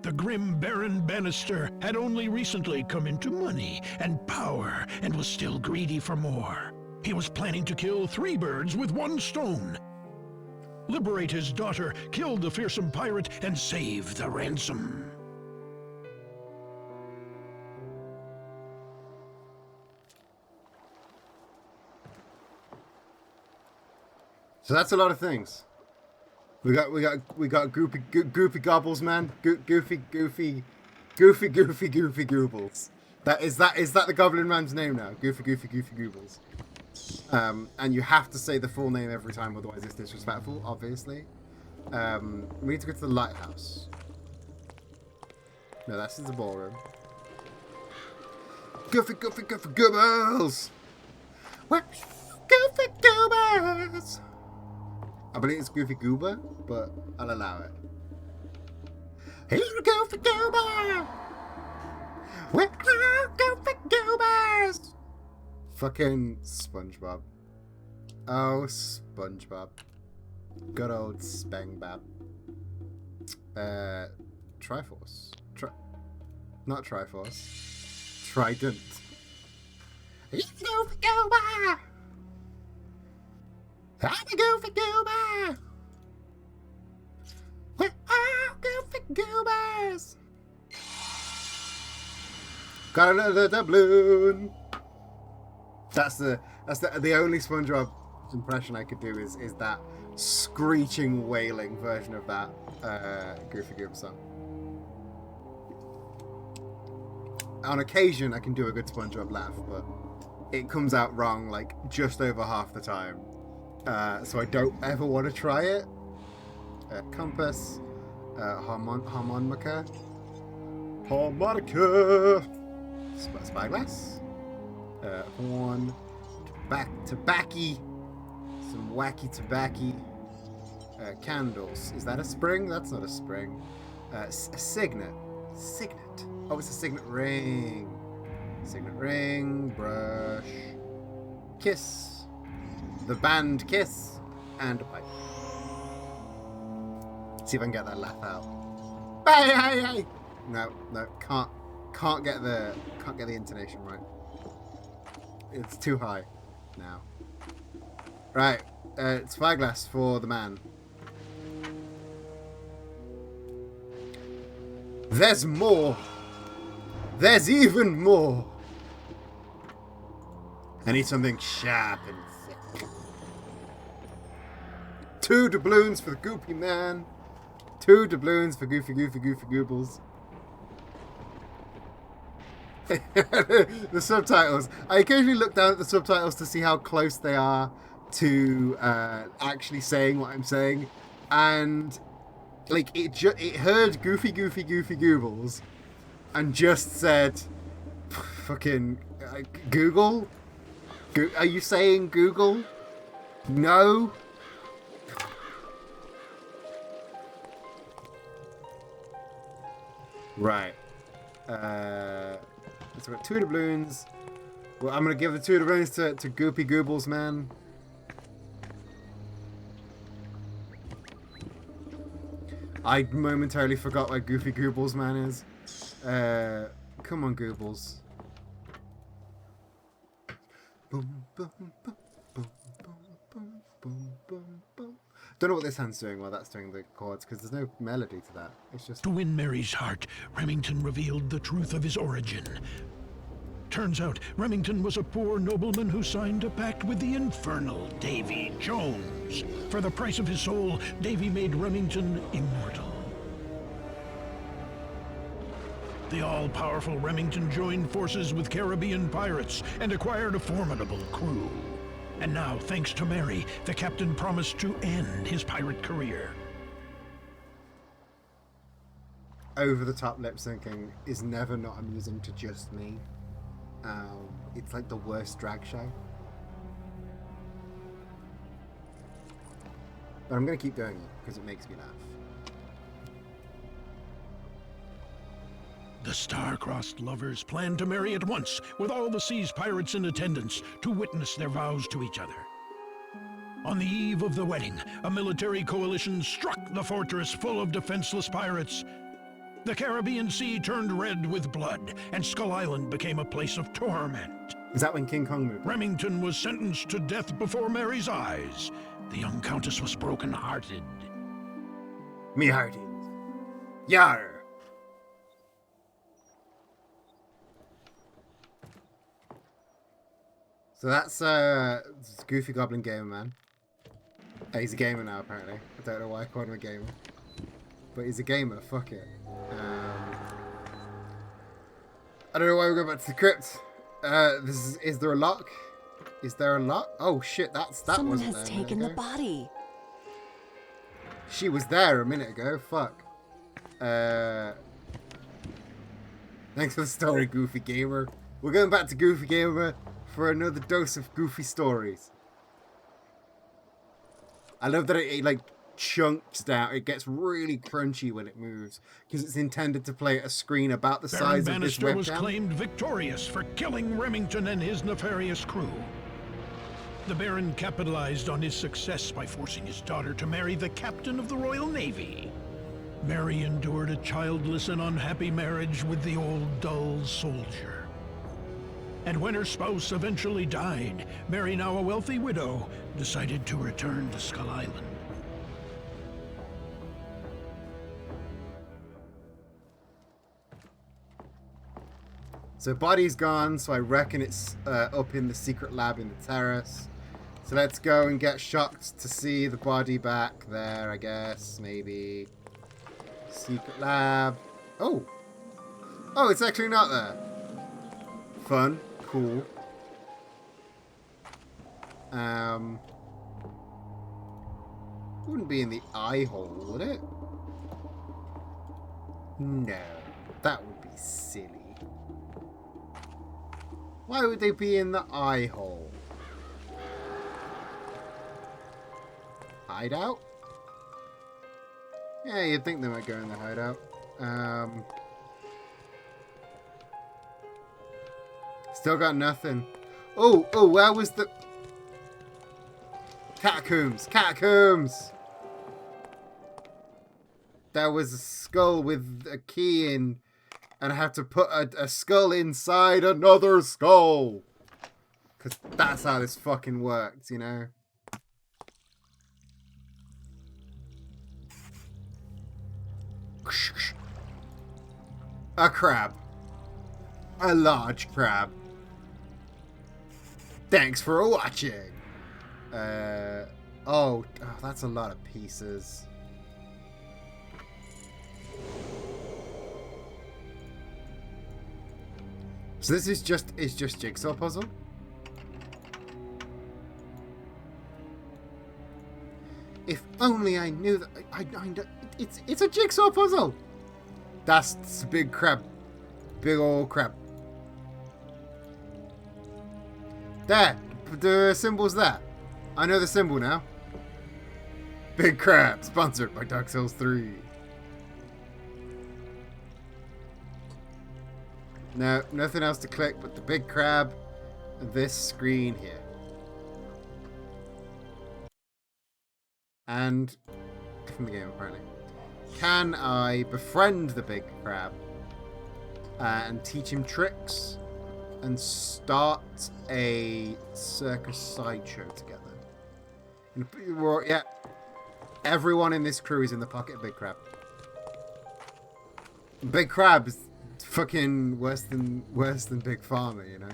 The grim Baron Bannister had only recently come into money and power and was still greedy for more. He was planning to kill 3 birds with 1 stone. Liberate his daughter, kill the fearsome pirate, and save the ransom. So that's a lot of things. We got goofy gobbles, man. Goofy goobles. Is that the Goblin Man's name now? Goofy goobles. And you have to say the full name every time, otherwise it's disrespectful. Obviously. We need to go to the lighthouse. No, that's in the ballroom. Goofy goobles. What? Goofy goobers. I believe it's Goofy Goober, but I'll allow it. Hey, Goofy Goober! We're Goofy Goobers! Fucking SpongeBob. Oh, SpongeBob. Good old Spangbab. Triforce. Not Triforce. Trident. Hey, Goofy Goober! I'm a Goofy Goober! We're all Goofy Goobers! Got another doubloon! That's the only SpongeBob impression I could do is that screeching, wailing version of that Goofy Goober song. On occasion, I can do a good SpongeBob laugh, but it comes out wrong like just over half the time. So I don't ever want to try it. Compass, harmonica, spyglass, horn, tobacco, some wacky tobacco, candles. Is that a spring? That's not a spring. A signet. Oh, it's a signet ring. Brush, kiss. The band Kiss, and a pipe. See if I can get that laugh out. Hey! No, can't get the intonation right. It's too high now. Right, spyglass for the man. There's more. There's even more. I need something sharp and thick. 2 doubloons for the Goopy Man. 2 doubloons for Goofy Goobles. The subtitles. I occasionally look down at the subtitles to see how close they are to actually saying what I'm saying, and like it heard Goofy Goobles and just said fucking Google. Are you saying Google? No. Right. So we've got 2 doubloons. Well, I'm gonna give the 2 doubloons to Goopy Goobles, man. I momentarily forgot what Goofy Goobles, man is. Come on, Goobles. Boom, boom, boom, boom, boom, boom, boom, boom, boom. Don't know what this hand's doing while that's doing the chords, because there's no melody to that. It's just... To win Mary's heart, Remington revealed the truth of his origin. Turns out, Remington was a poor nobleman who signed a pact with the infernal Davy Jones. For the price of his soul, Davy made Remington immortal. The all-powerful Remington joined forces with Caribbean pirates and acquired a formidable crew. And now, thanks to Mary, the captain promised to end his pirate career. Over-the-top lip-syncing is never not amusing to just me. It's like the worst drag show. But I'm going to keep doing it, because it makes me laugh. The star-crossed lovers planned to marry at once, with all the sea's pirates in attendance to witness their vows to each other. On the eve of the wedding, a military coalition struck the fortress full of defenseless pirates. The Caribbean Sea turned red with blood, and Skull Island became a place of torment. Is that when King Kong moved? Remington was sentenced to death before Mary's eyes. The young countess was broken-hearted. Me hearted. Yar! So that's Goofy Goblin Gamer Man. He's a gamer now, apparently. I don't know why I called him a gamer. But he's a gamer, fuck it. I don't know why we're going back to the crypt. Is there a lock? Is there a lock? Oh shit, that Someone wasn't has there a minute taken the ago. body. She was there a minute ago, fuck. Thanks for the story, Goofy Gamer. We're going back to Goofy Gamer for another dose of goofy stories. I love that it like chunks down. It gets really crunchy when it moves because it's intended to play at a screen about the size Baron of this Bannister was webcam. claimed victorious for killing Remington and his nefarious crew. The Baron capitalized on his success by forcing his daughter to marry the captain of the Royal Navy. Mary endured a childless and unhappy marriage with the old dull soldier. And when her spouse eventually died, Mary, now a wealthy widow, decided to return to Skull Island. So body's gone, so I reckon it's up in the secret lab in the terrace. So let's go and get shocked to see the body back there, I guess. Maybe. Secret lab. Oh! Oh, it's actually not there. Fun. Cool. Wouldn't be in the eye hole, would it? No. That would be silly. Why would they be in the eye hole? Hideout? Yeah, you'd think they might go in the hideout. Still got nothing. Oh, where was the... Catacombs! Catacombs! There was a skull with a key in, and I have to put a skull inside another skull. Because that's how this fucking works, you know? A crab. A large crab. Thanks for watching. Oh, that's a lot of pieces. So this is just jigsaw puzzle. If only I knew that it's a jigsaw puzzle. That's a big crab. Big old crab. There. The symbol's there. I know the symbol now. Big crab. Sponsored by Dark Souls 3. No, nothing else to click but the big crab and this screen here. And from the game apparently. Can I befriend the big crab and teach him tricks and start a circus sideshow together? Yeah, everyone in this crew is in the pocket of Big Crab. Big Crab is fucking worse than Big Farmer, you know.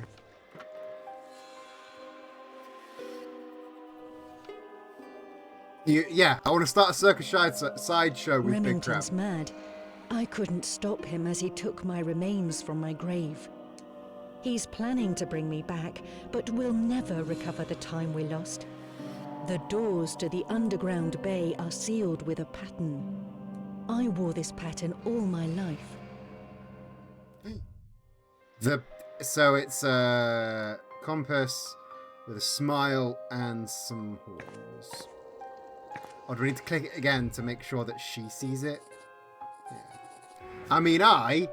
Yeah, I want to start a circus sideshow with Big Crab. Remington's mad. I couldn't stop him as he took my remains from my grave. He's planning to bring me back, but we'll never recover the time we lost. The doors to the underground bay are sealed with a pattern. I wore this pattern all my life. So it's a compass with a smile and some horns. Oh, do we need to click it again to make sure that she sees it? Yeah. I mean, I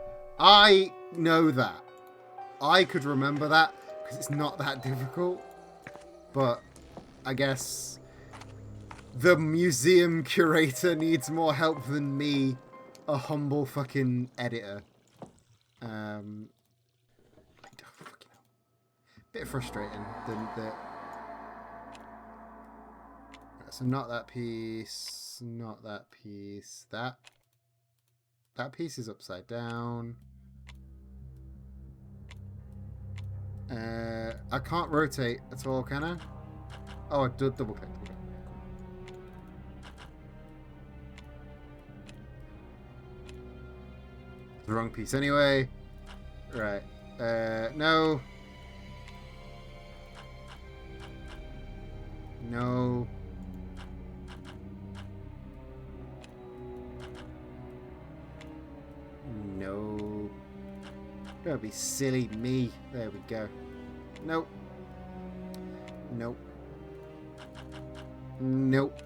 know that. I could remember that because it's not that difficult. But I guess the museum curator needs more help than me, a humble fucking editor. I don't fucking know. Bit frustrating. So not that piece, not that piece. That piece is upside down. I can't rotate at all, can I? Oh, I double clicked. The wrong piece anyway. Right. No. No. No. Don't be silly me. There we go. Nope. Nope. Nope.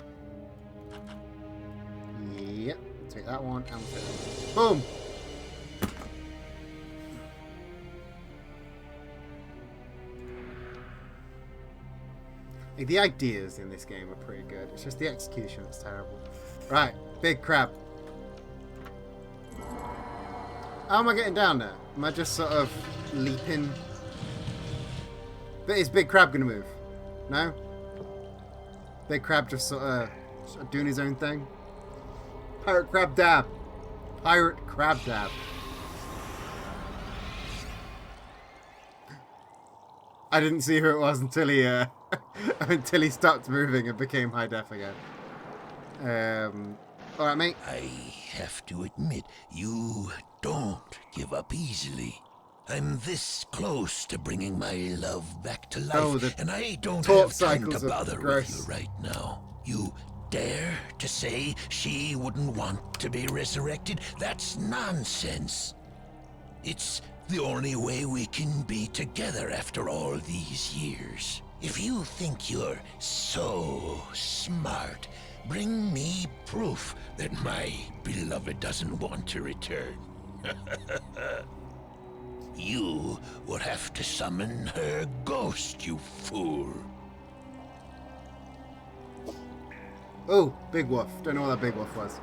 Yep. Take that one and take that one. Boom! Like, the ideas in this game are pretty good. It's just the execution that's terrible. Right, big crab. How am I getting down there? Am I just sort of leaping? But is Big Crab gonna move? No? Big Crab just sort of doing his own thing? Pirate Crab Dab. Pirate Crab Dab. I didn't see who it was until he until he stopped moving and became high def again. Alright, mate. I have to admit, you don't give up easily. I'm this close to bringing my love back to life, and I don't have time to bother with you right now. You dare to say she wouldn't want to be resurrected? That's nonsense. It's the only way we can be together after all these years. If you think you're so smart, bring me proof that my beloved doesn't want to return. You will have to summon her ghost, you fool. Oh, big wolf. Don't know what that big wolf was.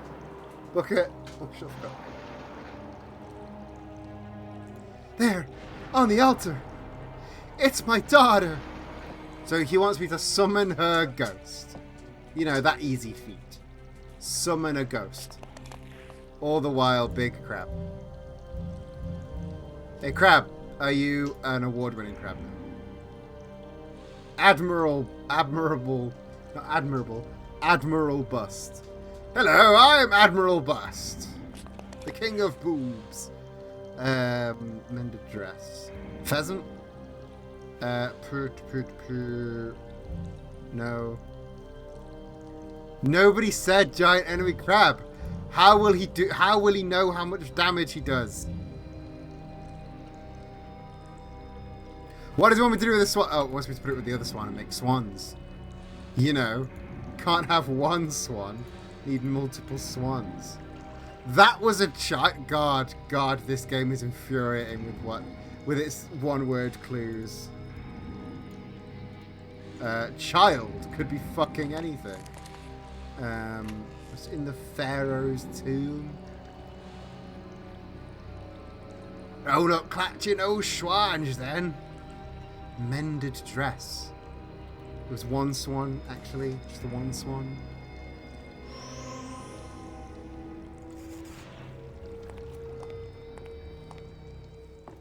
Look at... Oh, shut up. There! On the altar! It's my daughter! So he wants me to summon her ghost. You know, that easy feat. Summon a ghost. All the while, Big Crab. Hey, Crab, are you an award-winning crab? Admiral Bust. Hello, I'm Admiral Bust. The king of boobs. Mended dress. Pheasant? No. Nobody said giant enemy crab. How will he know how much damage he does? What does he want me to do with the swan? Oh, he wants me to put it with the other swan and make swans. You know, can't have one swan. Need multiple swans. That was a God, this game is infuriating with its one-word clues. Child could be fucking anything. What's in the Pharaoh's tomb? Oh, look, clutching old swans then. Mended dress. It was one swan, actually. Just the one swan.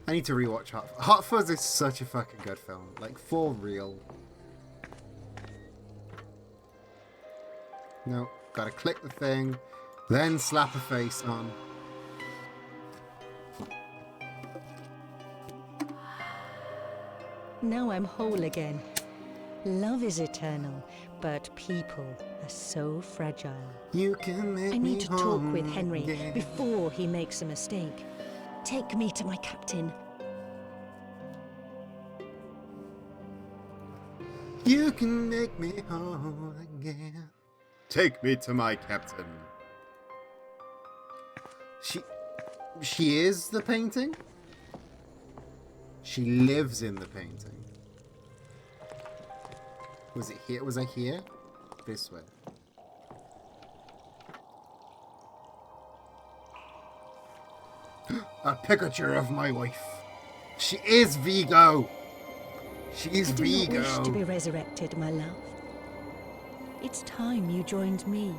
I need to rewatch Hot Fuzz. Hot Fuzz is such a fucking good film. Like, for real. No, gotta click the thing, then slap a face on. Now I'm whole again. Love is eternal, but people are so fragile. You can make I need to talk with home Henry again. before he makes a mistake. Take me to my captain. You can make me whole again. Take me to my captain. She is the painting? She lives in the painting. Was it here? Was I here? This way. A picture of my wife. She is Vigo. She's I do Vigo. not wish to be resurrected, my love. It's time you joined me.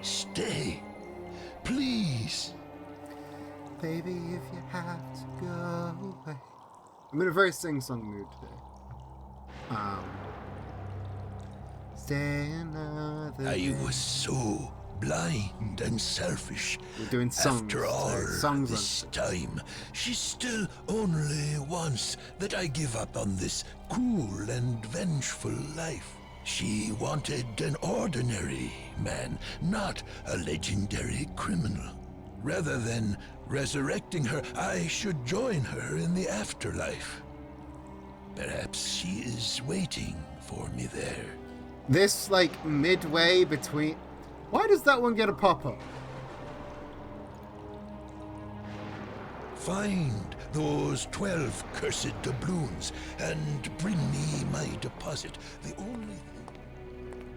Stay, please. Baby, if you have to go away. I'm in a very sing-song mood today. Stay another I day. was so blind and selfish. We're doing songs. After all songs this time, she still only wants that I give up on this cruel and vengeful life. She wanted an ordinary man, not a legendary criminal. Rather than resurrecting her, I should join her in the afterlife. Perhaps she is waiting for me there. This, like, midway between... Why does that one get a pop-up? Find those 12 cursed doubloons and bring me my deposit. The only...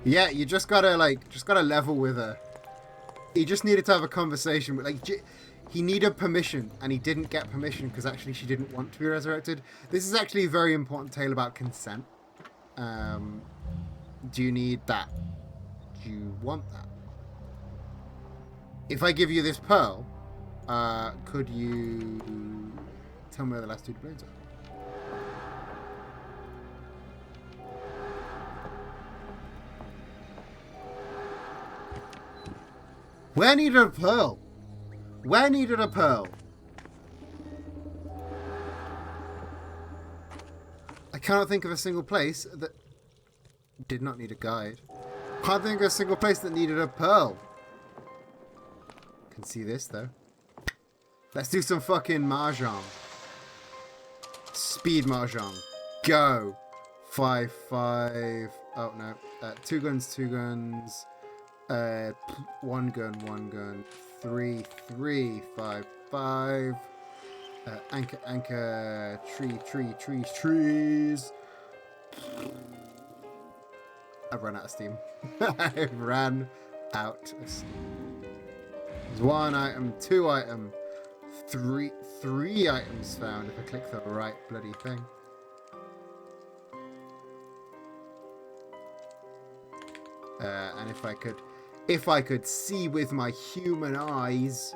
Yeah, you just gotta level with her. He just needed to have a conversation with, like, he needed permission, and he didn't get permission because actually she didn't want to be resurrected. This is actually a very important tale about consent. Do you need that? Do you want that? If I give you this pearl, could you tell me where the last two doubloons are? Where needed a pearl? Where needed a pearl? I cannot think of a single place that did not need a guide. Can't think of a single place that needed a pearl. Can see this though. Let's do some fucking mahjong. Speed mahjong. Go. 5, 5. Oh no. 2 guns, 2 guns. 1 gun, 1 gun. 3, 3, 5, 5. Anchor, anchor. Tree, tree, trees, trees. I've run out of steam. I've ran out of steam. There's 1 item, 2 item, 3 items found if I click the right bloody thing. And if I could see with my human eyes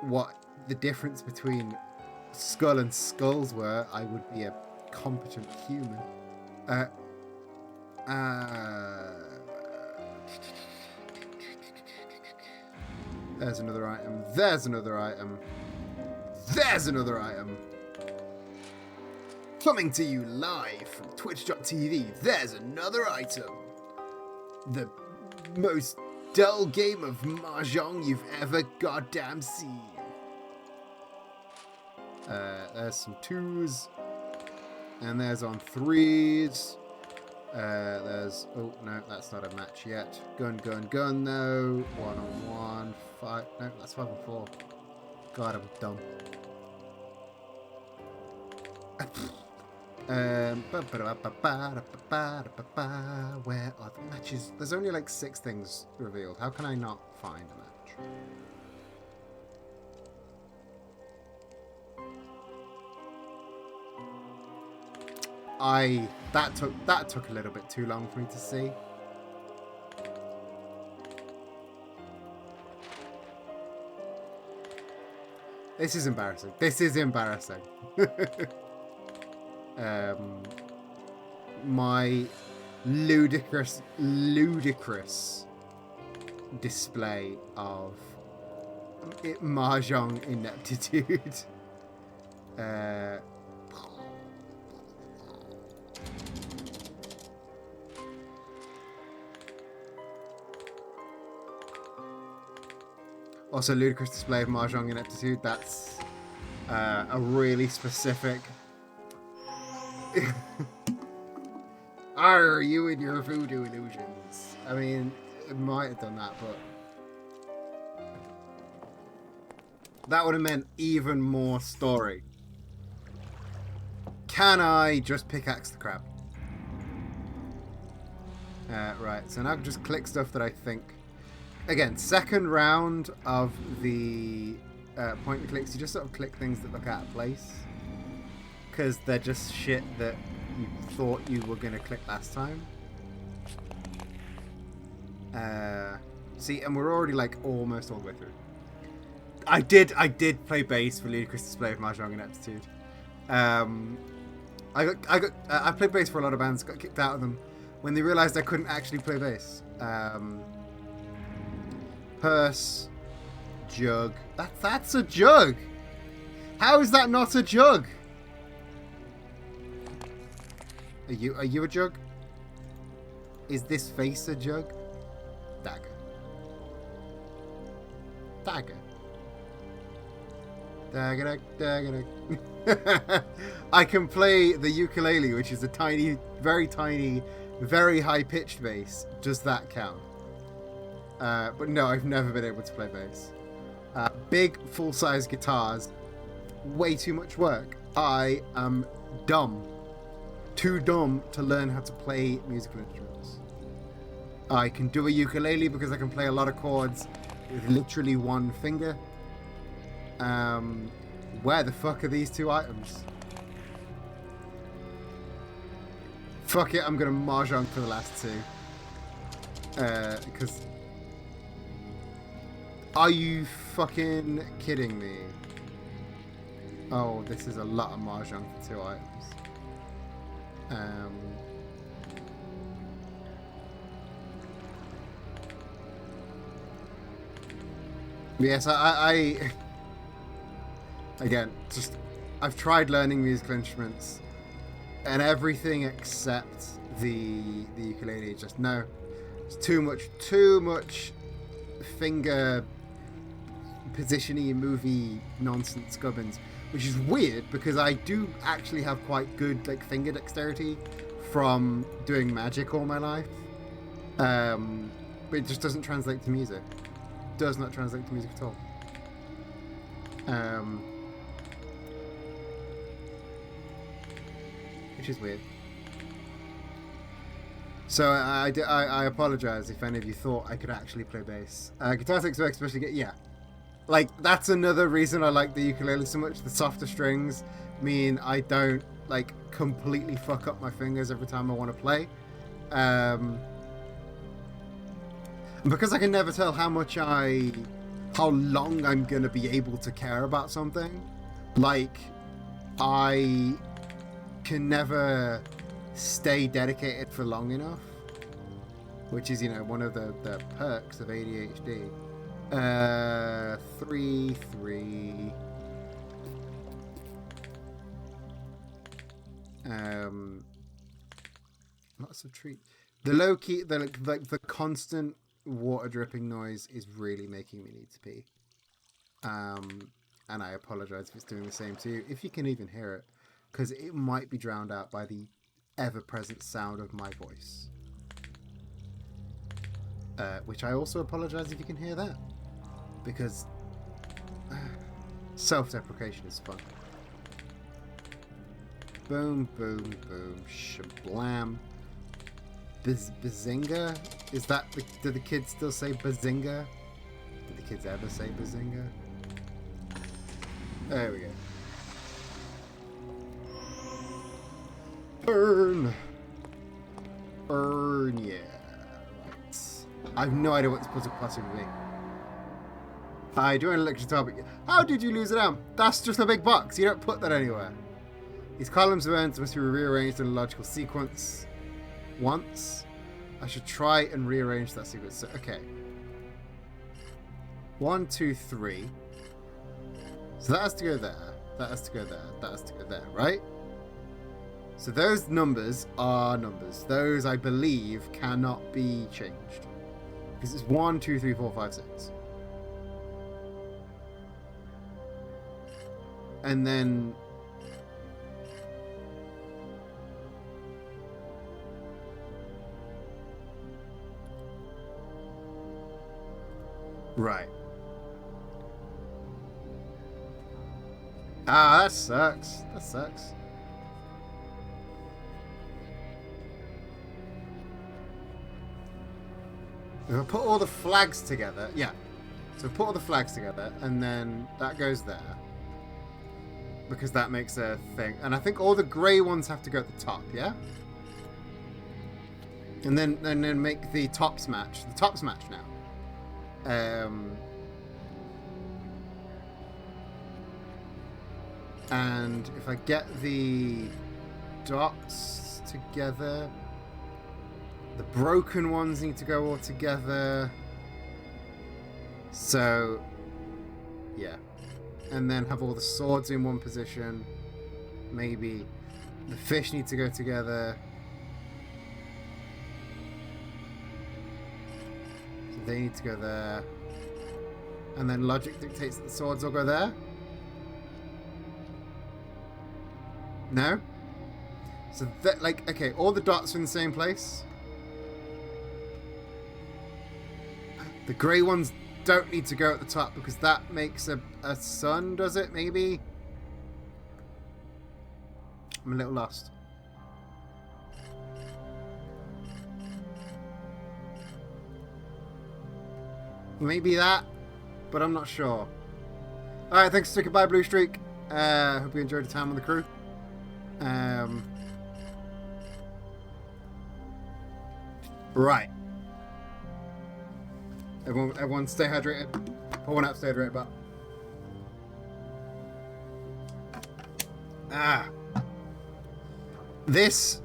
what the difference between skull and skulls were, I would be a competent human. There's another item. There's another item. There's another item. Coming to you live from twitch.tv. There's another item. The most dull game of mahjong you've ever goddamn seen. There's some 2s. And there's on 3s. There's... Oh, no, that's not a match yet. Gun, gun, gun, though. 1-on-1. 5... No, that's 5 and 4. God, I'm dumb. Where are the matches? There's only like 6 things revealed. How can I not find a match? That took a little bit too long for me to see. This is embarrassing. This is embarrassing. My ludicrous display of mahjong ineptitude. Also, ludicrous display of mahjong ineptitude. That's a really specific. Are you and your voodoo illusions? I mean, it might have done that, but that would have meant even more story. Can I just pickaxe the crab? Right, so now I can just click stuff that I think. Again, second round of the point and clicks, you just sort of click things that look out of place. Because they're just shit that you thought you were going to click last time. See, and we're already like almost all the way through. I did play bass for Ludicrous Display of Mahjong Ineptitude. I played bass for a lot of bands, got kicked out of them when they realised I couldn't actually play bass. Purse. Jug. That's a jug! How is that not a jug? Are you a jug? Is this face a jug? Dagger. Dagger. Dagger, dagger, dagger. I can play the ukulele, which is a tiny, very high-pitched bass. Does that count? But no, I've never been able to play bass. Big, full-size guitars. Way too much work. I am dumb. Too dumb to learn how to play musical instruments. I can do a ukulele because I can play a lot of chords with literally one finger. Where the fuck are these two items? Fuck it, I'm gonna mahjong for the last two. Because... Are you fucking kidding me? Oh, this is a lot of mahjong for two items. Yes, I again, just I've tried learning musical instruments, and everything except the ukulele. Just no, it's too much finger positiony movie nonsense gubbins, which is weird because I do actually have quite good like finger dexterity from doing magic all my life, but it just doesn't translate to music. Does not translate to music at all. Which is weird. So I apologize if any of you thought I could actually play bass. Guitar takes work, especially yeah. Like that's another reason I like the ukulele so much. The softer strings mean I don't like completely fuck up my fingers every time I want to play. Because I can never tell how long I'm gonna be able to care about something. Like, I can never stay dedicated for long enough, which is, you know, one of the perks of ADHD. 3. Lots of treats. The low key, the constant water dripping noise is really making me need to pee. And I apologize if it's doing the same to you, if you can even hear it, because it might be drowned out by the ever-present sound of my voice. Which I also apologize if you can hear that, because self-deprecation is fun. Boom, boom, boom, shablam. Bazinga? Is that do the kids still say bazinga? Did the kids ever say bazinga? There we go. Burn, yeah. Right. I have no idea what this puzzle possibly be. I do an electric topic. How did you lose it out? That's just a big box. You don't put that anywhere. These columns of ends must be rearranged in a logical sequence. Once. I should try and rearrange that sequence. So, okay. 1, 2, 3. So that has to go there. That has to go there. That has to go there, right? So those numbers are numbers. Those, I believe, cannot be changed. Because it's 1, 2, 3, 4, 5, 6. And then... Right. Ah, that sucks. That sucks. If I put all the flags together, yeah. So put all the flags together, and then that goes there. Because that makes a thing. And I think all the grey ones have to go at the top, yeah? And then make the tops match. The tops match now. And if I get the dots together, the broken ones need to go all together. So, yeah. And then have all the swords in one position. Maybe the fish need to go together. So they need to go there. And then logic dictates that the swords all go there? No? So that, like, okay, all the dots are in the same place. The grey ones don't need to go at the top because that makes a sun, does it? Maybe? I'm a little lost. Maybe that, but I'm not sure. Alright, thanks for sticking by, Blue Streak. Hope you enjoyed the time on the crew. Right. Everyone stay hydrated. Pour one out, stay hydrated, but... This...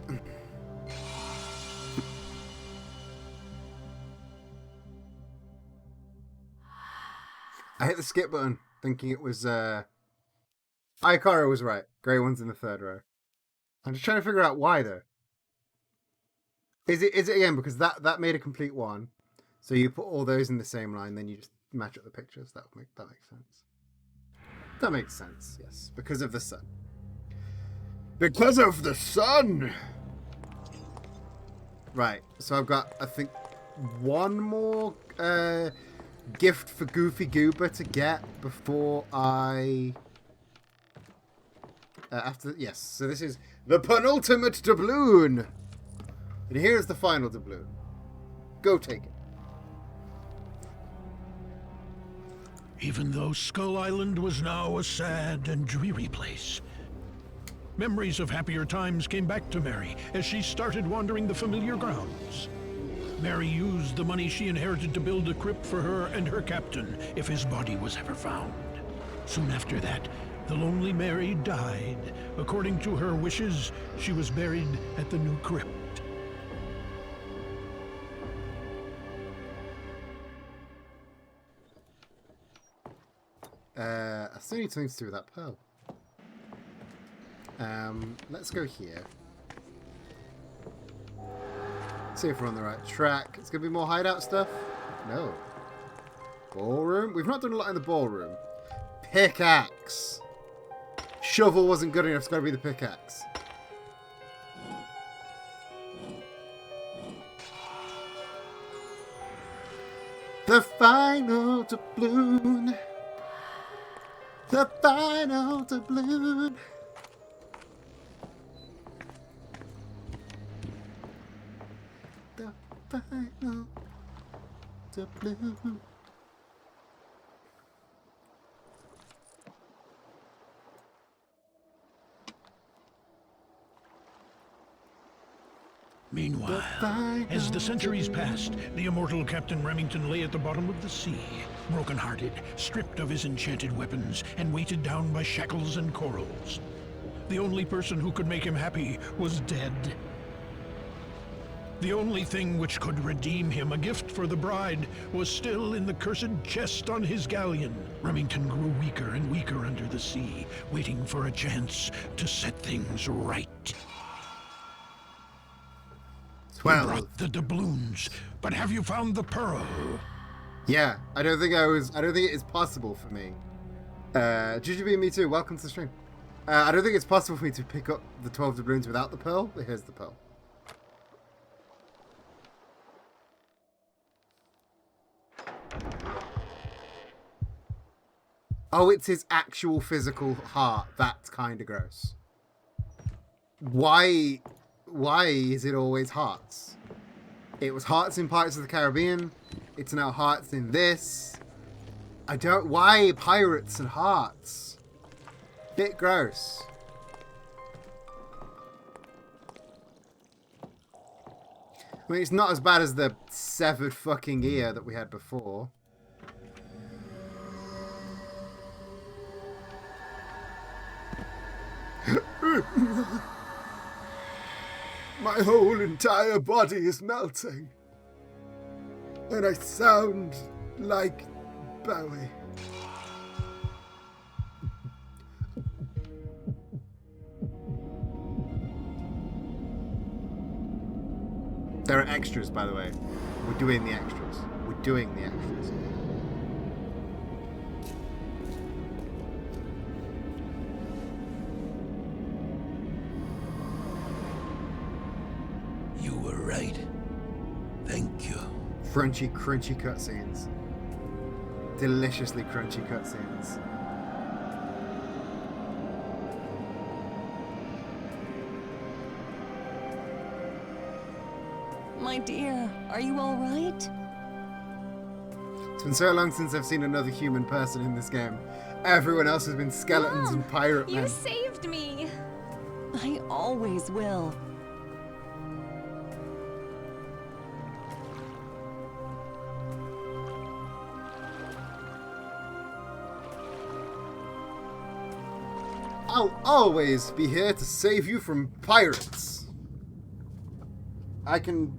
I hit the skip button, thinking it was, Ikara was right. Grey one's in the third row. I'm just trying to figure out why, though. Is it again, because that made a complete one. So you put all those in the same line, then you just match up the pictures. That makes sense. That makes sense, yes. Because of the sun. Because of the sun! Right, so I've got, I think, one more gift for Goofy Goober to get before I... yes, so this is the penultimate doubloon! And here's the final doubloon. Go take it. Even though Skull Island was now a sad and dreary place, memories of happier times came back to Mary as she started wandering the familiar grounds. Mary used the money she inherited to build a crypt for her and her captain if his body was ever found. Soon after that, the lonely Mary died. According to her wishes, she was buried at the new crypt. I still need something to do with that pearl. Let's go here. See if we're on the right track. It's gonna be more hideout stuff. No. Ballroom? We've not done a lot in the ballroom. Pickaxe. Shovel wasn't good enough. It's gotta be the pickaxe. The final doubloon. The final doubloon. The final doubloon. Meanwhile, as the centuries passed, the immortal Captain Remington lay at the bottom of the sea, broken-hearted, stripped of his enchanted weapons, and weighted down by shackles and corals. The only person who could make him happy was dead. The only thing which could redeem him, a gift for the bride, was still in the cursed chest on his galleon. Remington grew weaker and weaker under the sea, waiting for a chance to set things right. We brought the doubloons, but have you found the pearl? Yeah, I don't think it is possible for me. GGB, me too. Welcome to the stream. I don't think it's possible for me to pick up the 12 doubloons without the pearl. But here's the pearl. Oh, it's his actual physical heart. That's kind of gross. Why is it always hearts? It was hearts in Pirates of the Caribbean. It's now hearts in this. Why pirates and hearts? Bit gross. I mean, it's not as bad as the severed fucking ear that we had before. My whole entire body is melting. And I sound like Bowie. There are extras, by the way. We're doing the extras. We're doing the extras. You were right. Thank you. Crunchy, crunchy cutscenes. Deliciously crunchy cutscenes. My dear, are you all right? It's been so long since I've seen another human person in this game. Everyone else has been skeletons Mom, and pirate men. You saved me. I always will. I'll always be here to save you from pirates. I can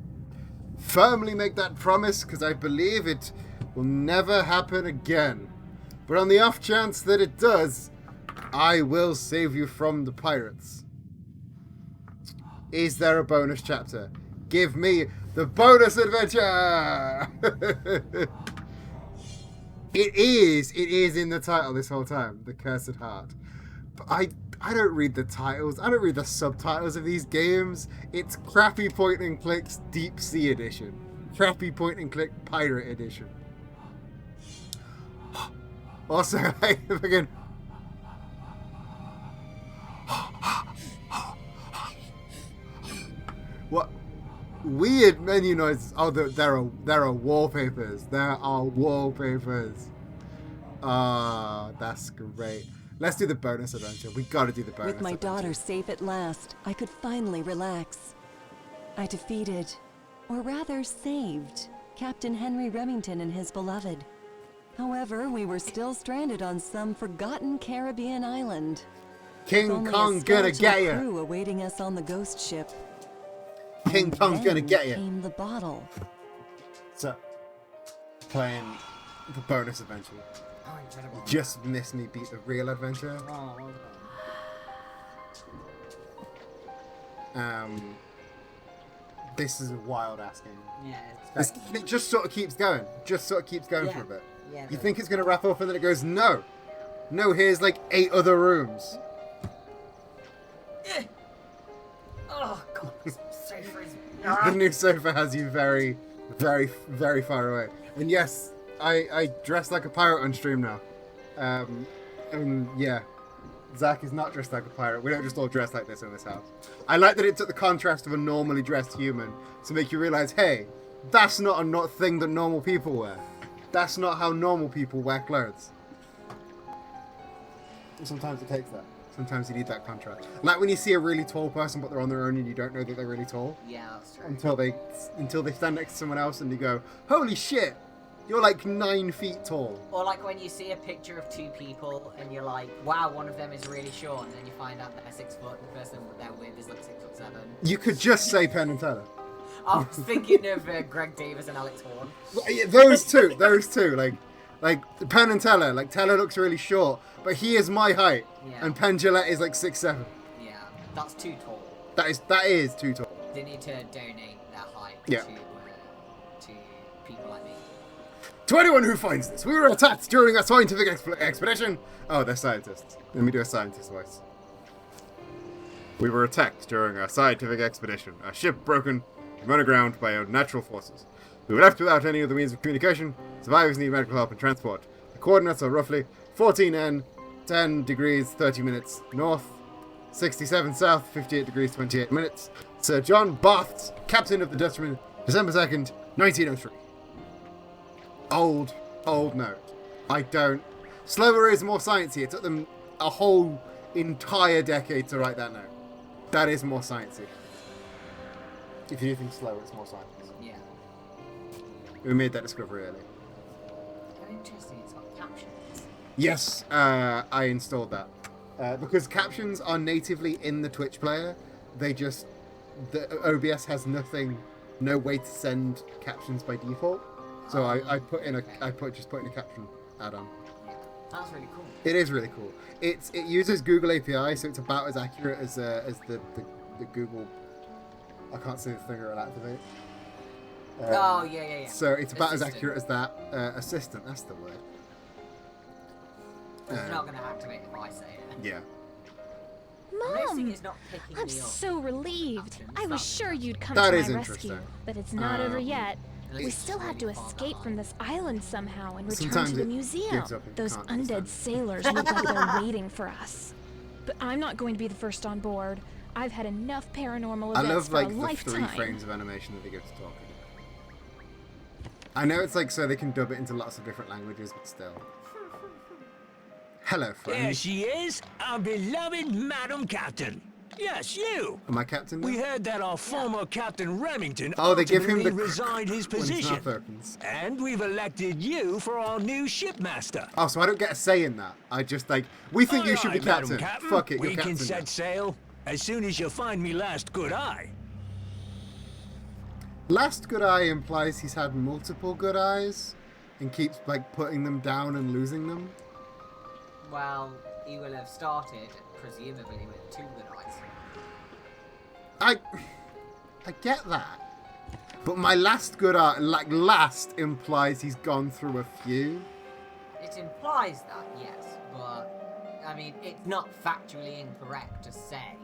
firmly make that promise because I believe it will never happen again. But on the off chance that it does, I will save you from the pirates. Is there a bonus chapter? Give me the bonus adventure! It is in the title this whole time, The Cursed Heart. But I don't read the titles. I don't read the subtitles of these games. It's crappy point and clicks Deep Sea Edition. Crappy point and click Pirate Edition. Also, if I can... What weird menu noises? Oh, there are wallpapers. There are wallpapers. Ah, that's great. Let's do the bonus adventure. We gotta do the bonus With my adventure. daughter safe at last, I could finally relax. I defeated, or rather saved, Captain Henry Remington and his beloved. However, we were still stranded on some forgotten Caribbean island. King With only Kong a gonna skeleton get ya. crew awaiting us on the ghost ship. King And Kong's gonna then get ya. came the bottle. So, playing the bonus adventure. Oh, incredible. Just missed me beat the real adventure. Oh, well done. This is a wild ass game. Yeah, it's It just sort of keeps going. Just sort of keeps going for a bit. Yeah, You think it's going to wrap up and then it goes, no. No, here's like 8 other rooms. Oh god, this sofa is. The new sofa has you very, very, very far away. And yes, I dress like a pirate on stream now. And yeah, Zach is not dressed like a pirate. We don't just all dress like this in this house. I like that it took the contrast of a normally dressed human to make you realize, hey, that's not a thing that normal people wear. That's not how normal people wear clothes. And sometimes it takes that. Sometimes you need that contrast. Like when you see a really tall person but they're on their own and you don't know that they're really tall. Yeah, that's true. Until they stand next to someone else and you go, holy shit, you're like 9 feet tall. Or like when you see a picture of 2 people and you're like, wow, one of them is really short, and then you find out they're 6 foot and the person they're with is like 6'7". You could just say Penn and Teller. I was thinking of Greg Davis and Alex Horn. Yeah, those two, like Penn and Teller. Like Teller looks really short, but he is my height, Yeah. and Penn Jillette is like 6'7". Yeah, that's too tall. That is too tall. They need to donate their height Yeah. to people like me. To anyone who finds this, we were attacked during a scientific expedition. Oh, they're scientists. Let me do a scientist voice. We were attacked during a scientific expedition. A ship broken, run aground by unnatural forces. We were left without any other means of communication. Survivors need medical help and transport. The coordinates are roughly 14N, 10 degrees, 30 minutes north, 67 south, 58 degrees, 28 minutes. Sir John Barths, captain of the Dutchman, December 2nd, 1903. Old note. I don't... Slower is more sciencey. It took them a whole entire decade to write that note. That is more sciencey. If you do things slower, it's more science. Yeah. We made that discovery early. Oh, interesting. It's got captions. Yes, I installed that. Because captions are natively in the Twitch player. They just... The OBS has no way to send captions by default. So I just put in a caption add-on. That's really cool. It is really cool. It uses Google API, so it's about as accurate as the Google. I can't say the thing or activate. Oh yeah. So it's about as Assistant. accurate as that. Assistant, that's the word. It's not going to activate if I say it. Yeah. I'm noticing Mom! it's not picking I'm me up. so relieved. Captain, I was that's sure you'd come That to is my interesting. rescue, but it's not over yet. At We least still it's have to really far escape from behind. this island somehow and return Sometimes to the it museum. gives up and Those can't undead understand. sailors look like they're waiting for us. But I'm not going to be the first on board. I've had enough paranormal I events love for like a the lifetime. 3 frames of animation that they give to talking. I know it's like so they can dub it into lots of different languages, but still. Hello, There friend. she is, our beloved Madam Captain. Yes, you. Am I captain now? We heard that our former Captain Remington Oh, they give him ultimately the resigned his when his position. mouth opens. And we've elected you for our new shipmaster. Oh, so I don't get a say in that. I just like we think Aye, you should be aye, Madam captain. Fuck it, We you're can captain. set now. sail as soon as you find me last good eye. Last good eye implies he's had multiple good eyes and keeps like putting them down and losing them. Well, he will have started, presumably, with 2 good eyes. I get that. But my last good eye, like last, implies he's gone through a few. It implies that, yes, but I mean, it's not factually incorrect to say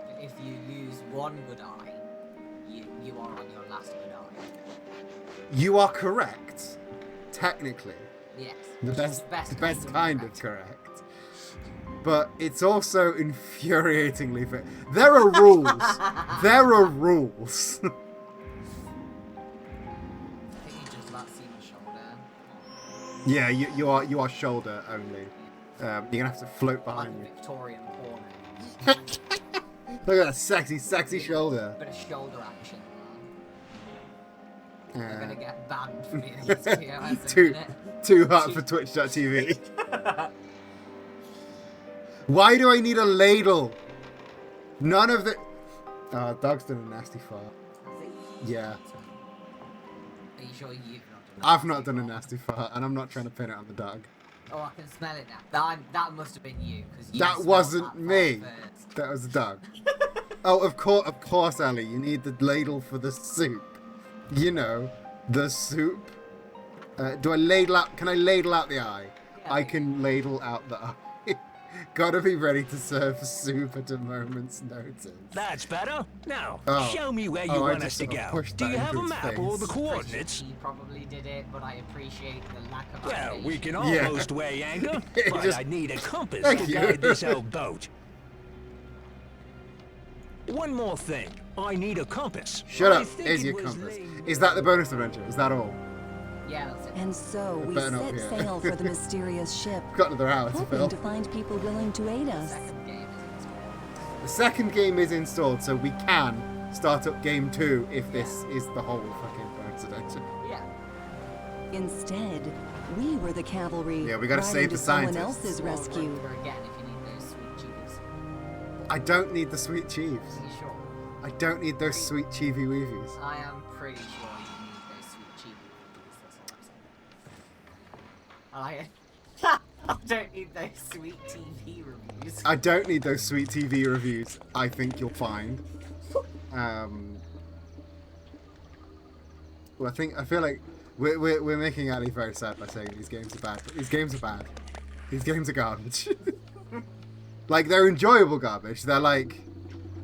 that if you lose 1 good eye, you are on your last good eye. You are correct, technically. Yes. The which is best kind of correct. But it's also infuriatingly fair. There are rules. There are rules. I think you just about see my shoulder. Yeah, you are shoulder only. You're gonna have to float Like behind me. Victorian porno. Look at that sexy shoulder. Bit of shoulder action. Uh, We're gonna get banned from being this video as a too minute. too hot for Twitch.tv. Why do I need a ladle? None of the. Oh, dog's done a nasty fart. Yeah, Are you sure you've not done I've not done a nasty fart, and I'm not trying to pin it on the dog. Oh, I can smell it now. That must have been you, because you That smelled wasn't that me. fart first. That was the dog. Oh, of course, Ali. You need the ladle for the soup. You know, the soup. Do I ladle out? Can I ladle out the eye? Yeah, I can ladle out the eye. Gotta be ready to serve soup at a moment's notice. That's better. Now, Oh. show me where you Oh, I want just us to sort of go. pushed Do that you have into a its map or the face. coordinates? He probably did it, but I appreciate the lack of Well, we can Yeah. almost weigh anchor, It but just- I need a compass Thank to you. guide this old boat. One more thing. I need a compass. Shut I up. think Is it your was compass? laid- Is that the bonus adventure? Is that all? Yeah, that's it. And so we better not set be it. sail for the mysterious ship, Got another hour to hoping fill. to find people willing to aid us. Second game is installed. The second game is installed, so we can start up game 2 if this is the whole fucking bonus adventure. Yeah. Instead, we were the cavalry. Yeah, we gotta riding save to the someone scientists. else's Well, rescue. remember again if you need those sweet cheese. I don't need the sweet cheese. Are you sure? I don't need those sweet cheevy weevies. I am pretty sure you need those sweet cheese. That's all I'm saying. I don't need those sweet TV reviews. I don't need those sweet TV reviews. I think you'll find. Well, I feel like we're making Ali very sad by saying these games are bad. But these games are bad. These games are garbage. Like they're enjoyable garbage. They're like,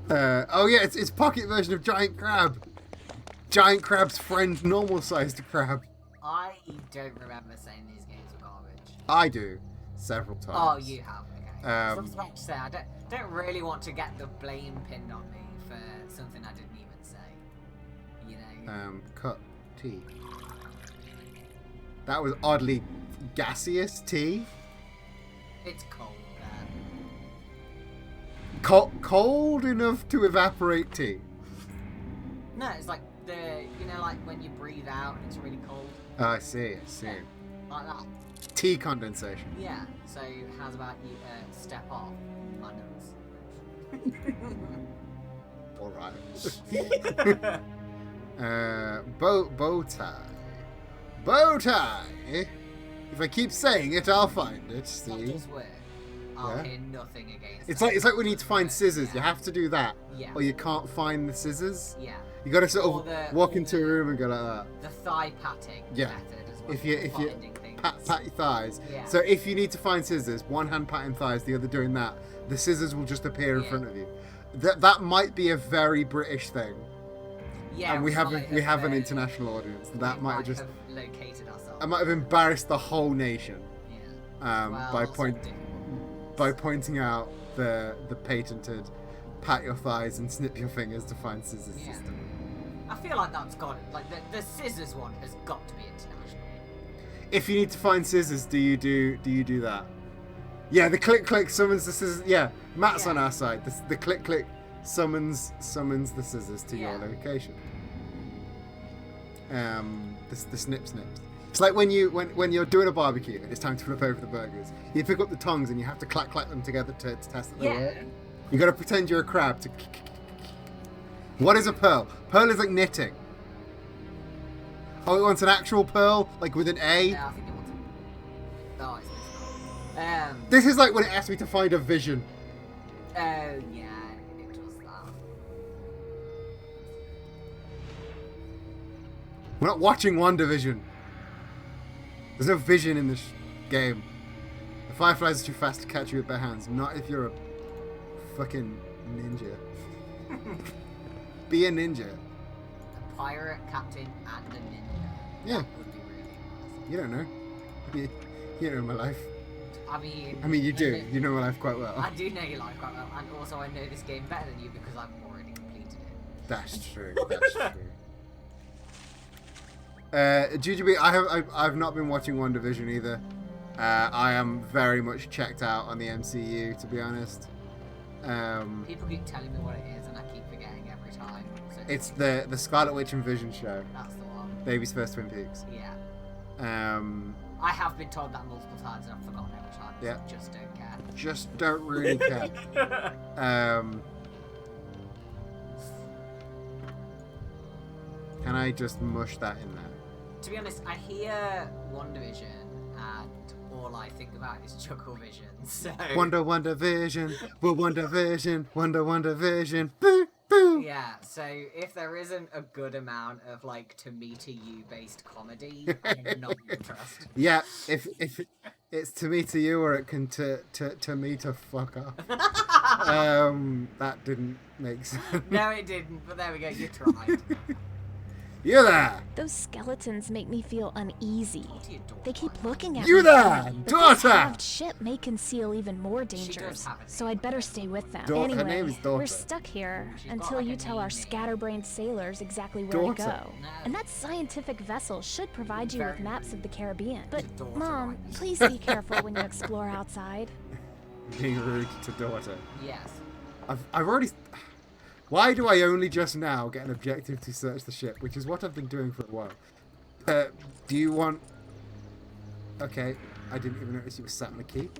oh yeah, it's pocket version of Giant Crab. Giant Crab's friend, normal-sized crab. I don't remember saying these games were garbage. I do, several times. Oh, you have. Okay. I was Um, about to say I don't really want to get the blame pinned on me for something I didn't even say. You know. Cut tea. That was oddly gaseous tea. It's cold. Cold enough to evaporate tea. No, it's like like when you breathe out and it's really cold, Oh, I see. like that. Tea condensation. Yeah. So how's about you step off my nose? All right. Bow tie. Bow tie If I keep saying it, I'll find it. See? What does work? I'll Yeah. hear nothing against It's that. like we need to find scissors. Yeah. You have to do that, Yeah. or you can't find the scissors. Yeah. You got to sort Or of the- walk or into a the- room and go like that. The thigh patting Yeah. method as well. If you finding things. pat your thighs. Yeah. So if you need to find scissors, one hand patting thighs, the other doing that, the scissors will just appear in Yeah. front of you. That might be a very British thing, Yeah, and we have an uh, international audience. That we might have just have located ourselves. I might have embarrassed the whole nation Yeah. Well, by lots of different by pointing out the patented pat your thighs and snip your fingers to find scissors Yeah. system. I feel like that's got like the scissors one has got to be international. If you need to find scissors, do you do that? Yeah, the click summons the scissors. Yeah, Matt's Yeah. on our side. The click summons the scissors to your Yeah. location. The snip snips. It's like when you're doing a barbecue and it's time to flip over the burgers. You pick up the tongs and you have to clack them together to test that they Yeah. work. You got to pretend you're a crab to. What is a pearl? Pearl is like knitting. Oh, it wants an actual pearl, like with an A. Yeah, I think it wants to. Oh, it's this one. This is like when it asked me to find a vision. Oh yeah, it does that. We're not watching WandaVision. There's no vision in this game. The fireflies are too fast to catch you with bare hands. Not if you're a fucking ninja. Be a ninja. A pirate, captain, and a ninja. Yeah. That would be really impressive. You don't know. You know my life. I mean, You do. You know my life quite well. I do know your life quite well, and also I know this game better than you because I've already completed it. That's true. That's true. GGB, I've not been watching WandaVision either. I am very much checked out on the MCU, to be honest. People keep telling me what it is, and I keep forgetting every time. So It's the Scarlet Witch and Vision show. that's the one. Baby's first Twin Peaks. Yeah. I have been told that multiple times, and I've forgotten every time. So Yeah. I just don't care. Just don't really care. Can I just mush that in there? To be honest, I hear WandaVision, and all I think about is Chucklevision. So Wonder Vision, Wonder Vision, Wonder Vision. Boo, boo. yeah. So if there isn't a good amount of like to me to you based comedy, I'm not interested. Yeah, if it's to me to you or it can to me to fuck off. That didn't make sense. No, it didn't. But there we go. You tried. You there? Those skeletons make me feel uneasy. To your daughter. They keep looking at You me. there, But this daughter? halved ship may conceal even more does dangers, have a so I'd better stay with them. Her Anyway, name is Daughter. we're stuck here She's got until like you a tell our name. scatterbrained sailors exactly where Daughter. to go. No. And that scientific vessel should provide you with Very maps of the Caribbean. But, Daughter, Mom, right? please be careful when you explore outside. Being rude to daughter. Yes. I've already. Why do I only just now get an objective to search the ship, which is what I've been doing for a while? Do you want? Okay, I didn't even notice you were sat in the key.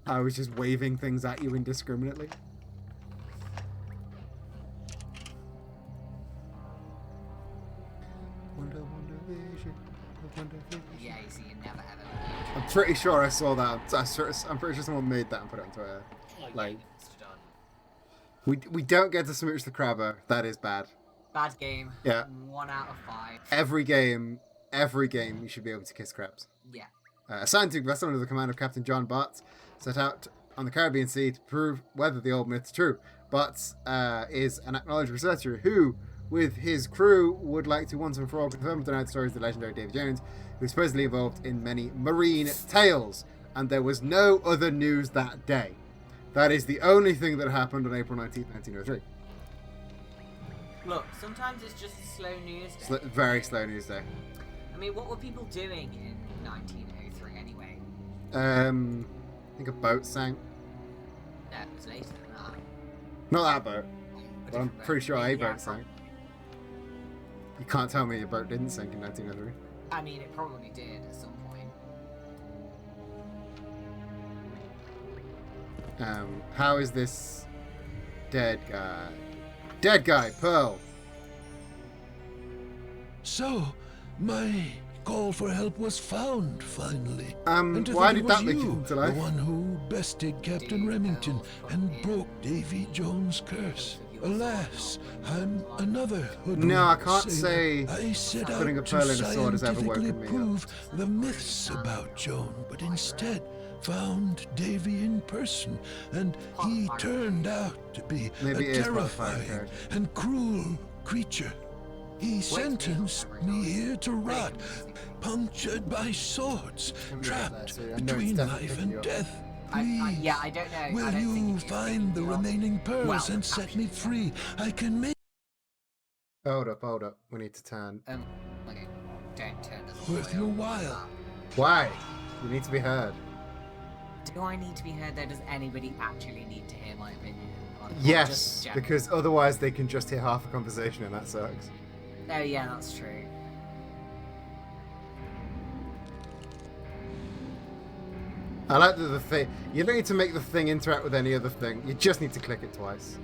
I was just waving things at you indiscriminately. Wonder Vision. Yeah. You see, you never ever. I'm pretty sure I saw that. I'm pretty sure someone made that and put it on Twitter. Like, we don't get to smooch the crabber. That is bad. Bad game. Yeah. 1 out of 5. Every game, you should be able to kiss crabs. Yeah. A scientific vessel under the command of Captain John Bartz set out on the Caribbean Sea to prove whether the old myth's true. Bartz is an acknowledged researcher who, with his crew, would like to once and for all confirm or deny the stories of the legendary Davy Jones, who was supposedly involved in many marine tales. And there was no other news that day. That is the only thing that happened on April 19th, 1903. Look, sometimes it's just a slow news day. Very slow news day. I mean, what were people doing in 1903 anyway? I think a boat sank. No, it was later than that. Not that boat, A but I'm different pretty sure a Yeah, boat sank. You can't tell me a boat didn't sink in 1903. I mean, it probably did at some point. How is this dead guy? Dead guy, Pearl. So, my call for help was found, finally. And to why think did it that was make it you, into the life? one who bested Captain Remington and broke Davy Jones' curse. Alas, I'm another hoodwinked No, I can't sailor. say I set putting a out to pearl in a sword has ever scientifically woken me up. prove the myths about Joan, but instead found Davy in person, and he turned out to be Maybe it a is part of the fire terrifying code. and cruel creature. He sentenced me here to rot, punctured by swords, trapped between life and death. Please, yeah, I don't know. will I don't you think it's find the remaining pearls and set me free? I can make Hold up. We need to turn. Okay, don't turn us worth your while. Why? You need to be heard. Do I need to be heard though? Does anybody actually need to hear my opinion? Or Yes, just general? because otherwise they can just hear half a conversation and that sucks. Oh yeah, that's true. I like that the thing. You don't need to make the thing interact with any other thing. You just need to click it twice.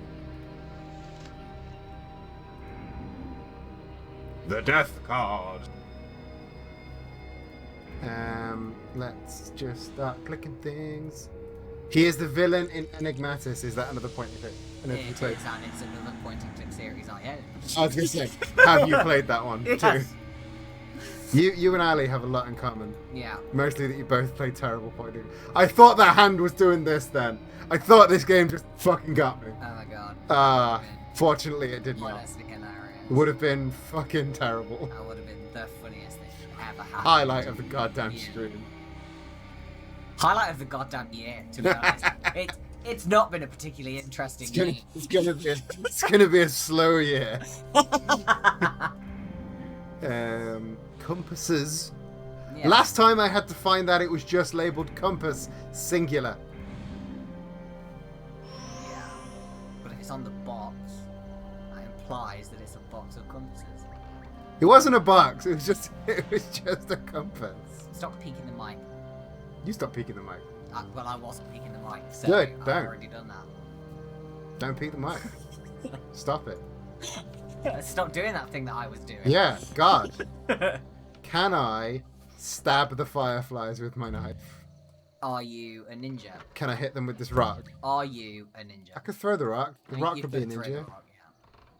The death card. Let's just start clicking things. He is the villain in Enigmatis. Is that another point you click? It is, and it's another point-and-click series I own. I was going to say, have you played that one too? Yes. You and Ali have a lot in common. Yeah. Mostly that you both play terrible pointing. I thought that hand was doing this then. I thought this game just fucking got me. Oh my god. Fortunately it did not. Honestly hilarious. It would have been fucking terrible. That would have been the funniest thing ever happened. Highlight of the goddamn stream. Highlight of the goddamn year, to be honest. It's not been a particularly interesting year. It's gonna be a slow year. Compasses. Yeah. Last time I had to find that it was just labeled compass singular. Yeah. But if it's on the box, that implies that it's a box of compasses. It wasn't a box. It was just a compass. Stop peeking the mic. You stop peeking the mic. Well, I wasn't peeking the mic, so Good, I've don't. already done that. Don't peek the mic. Stop it. Stop doing that thing that I was doing. Yeah, God. Can I stab the fireflies with my knife? Are you a ninja? Can I hit them with this rock? Are you a ninja? I could throw the rock. The rock You could be a could throw the ninja. rock,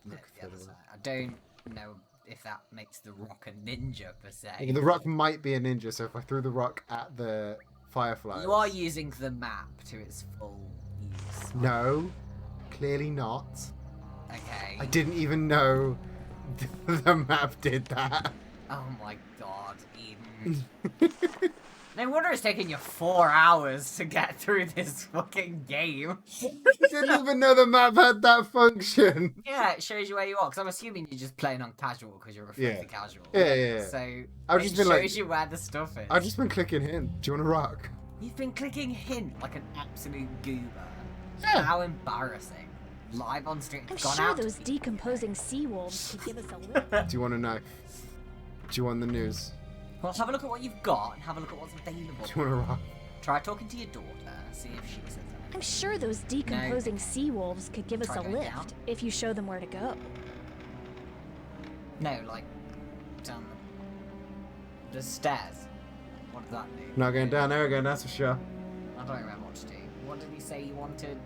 yeah. Yeah, that's right. I don't know if that makes the rock a ninja per se. The rock might be a ninja, so if I threw the rock at the fireflies... You are using the map to its full use. No, clearly not. Okay. I didn't even know the map did that. Oh my god, Eden. No wonder it's taken you 4 hours to get through this fucking game. I didn't even know the map had that function. Yeah, it shows you where you are, because I'm assuming you're just playing on casual, because you're referring to casual. Yeah. So, I've it just been shows you where the stuff is. I've just been clicking hint. Do you want a rock? You've been clicking hint like an absolute goober. Yeah. How embarrassing. Live on stream. I'm It's gone sure out. those decomposing sea wolves could give us a lift. Do you want a knife? Do you want the news? Well, have a look at what you've got and have a look at what's available. Do you want a rock? Try talking to your daughter, see if she says anything. I'm sure those decomposing sea wolves could give us Try a going lift down. if you show them where to go. No, like, down the stairs. What does that do? Not going down there again, that's for sure. I don't remember what to do. What did he say he wanted?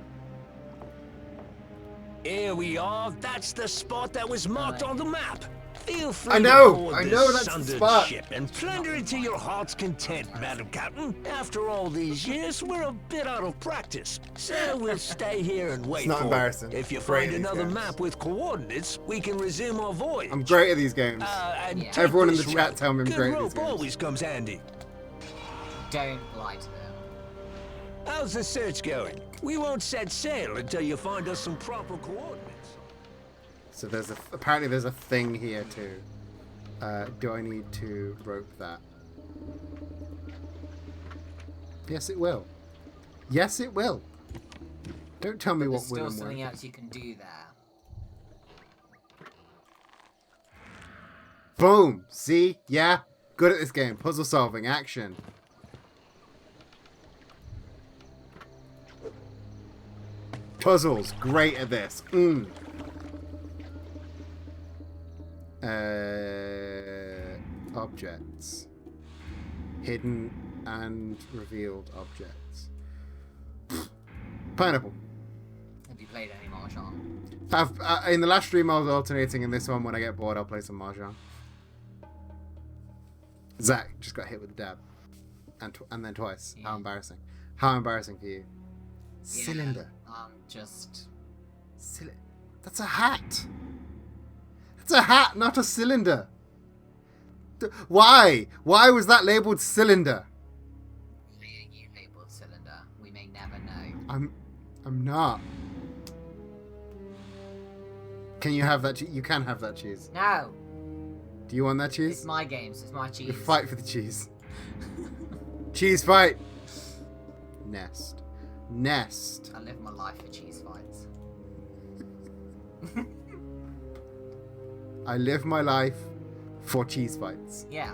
Here we are. That's the spot that was marked on the map. Feel free I know to board that's this the sundered spot. ship and plunder it to your heart's content, Madam Captain. After all these years, we're a bit out of practice, so we'll stay here and wait not for embarrassing. it. If you Great find at these another games. map with coordinates, we can resume our voyage. I'm great at these games. And Yeah. take Everyone in this the chat rope. tell me I'm Good great at rope these games. always comes handy. Don't lie to them. How's the search going? We won't set sail until you find us some proper coordinates. So apparently there's a thing here too. Do I need to rope that? Yes, it will. Yes, it will. Don't tell me what There's will still and something won't. else you can do there. Boom! See? Yeah? Good at this game. Puzzle solving. Action. Puzzles. Great at this. objects. Hidden and revealed objects. Pineapple. Have you played any Mahjong? In the last stream I was alternating, in this one when I get bored I'll play some Mahjong. Zach just got hit with a dab. And then twice. Yeah. How embarrassing. How embarrassing for you. Yeah, cylinder. Just... That's a hat! That's a hat, not a cylinder! Why? Why was that labelled cylinder? Why are you labelled cylinder? We may never know. I'm not. Can you have that cheese? You can have that cheese. No! Do you want that cheese? It's my games, it's my cheese. You fight for the cheese. Cheese fight! Nest. Nest. I live my life for cheese fights. I live my life for cheese fights. Yeah.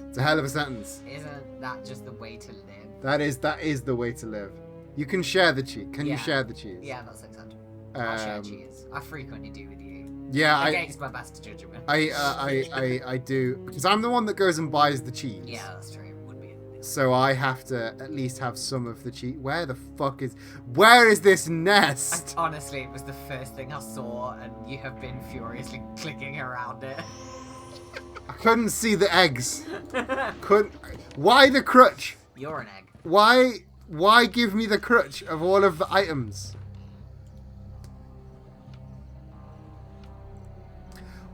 It's a hell of a sentence. Isn't that just the way to live? That is the way to live. You can share the cheese. Can you share the cheese? Yeah, that's acceptable. I'll share cheese. I frequently do with you. Yeah, against my best judgment. I do, because I'm the one that goes and buys the cheese. Yeah, that's true. It would be. So I have to at least have some of the cheese. Where is this nest? Honestly, it was the first thing I saw, and you have been furiously clicking around it. I couldn't see the eggs. Why the crutch? You're an egg. Why give me the crutch of all of the items?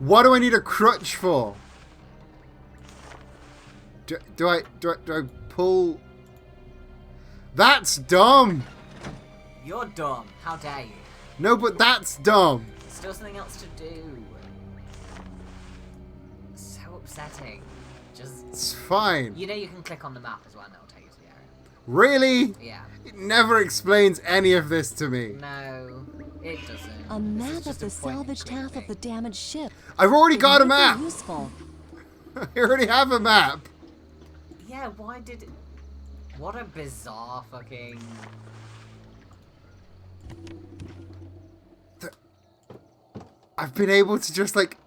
What do I need a crutch for? Do I pull? That's dumb. You're dumb. How dare you? No, but that's dumb. Still something else to do. So upsetting. It's fine. You know you can click on the map as well, and it'll take you to the area. Really? Yeah. It never explains any of this to me. No, it doesn't. A map of the salvaged half of the damaged ship. I've already got a map. Useful. I already have a map. Yeah, why did it... What a bizarre fucking... I've been able to just like...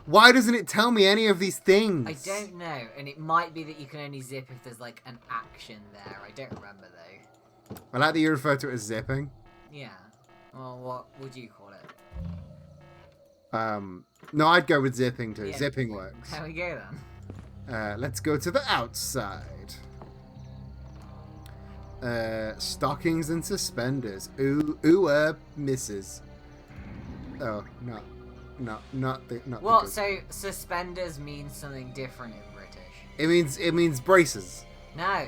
Why doesn't it tell me any of these things? I don't know, and it might be that you can only zip if there's like an action there. I don't remember though. I like that you refer to it as zipping. Yeah. Well, what would you call it? No, I'd go with zipping too. Yeah. Zipping works. There we go then. Let's go to the outside. Stockings and suspenders. Misses. Oh, not Well, the so suspenders means something different in It British. means braces. No,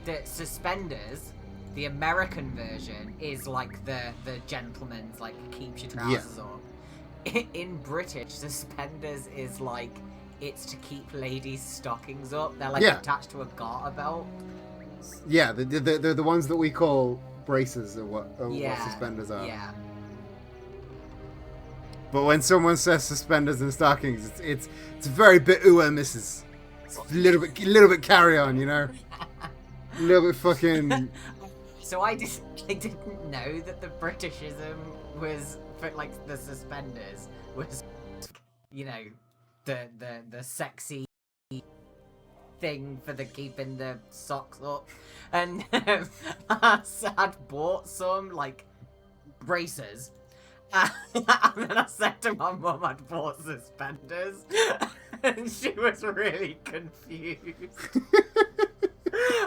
the suspenders, the American version is like the gentleman's like keeps your trousers up. In British, suspenders is like it's to keep ladies' stockings up. They're like attached to a garter belt. Yeah, the ones that we call braces are what suspenders are. Yeah. But when someone says suspenders and stockings, it's a very bit misses. It's a little bit carry on, you know. A little bit fucking. So I didn't know that the Britishism was for like the suspenders was, you know, the sexy thing for the keeping the socks up, and I'd bought some like braces. And then I said to my mum I'd bought suspenders, and she was really confused.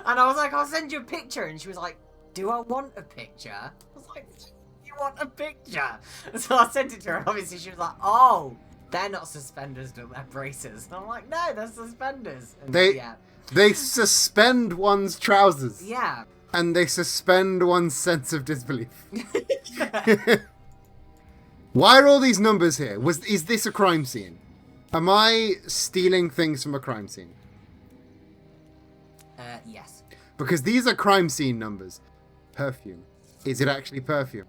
And I was like, I'll send you a picture, and she was like, do I want a picture? I was like, you want a picture? So I sent it to her, and obviously she was like, oh, they're not suspenders, they're braces. And I'm like, no, they're suspenders. And they suspend one's trousers. Yeah. And they suspend one's sense of disbelief. Why are all these numbers here? Is this a crime scene? Am I stealing things from a crime scene? Yes. Because these are crime scene numbers. Perfume. Is it actually perfume?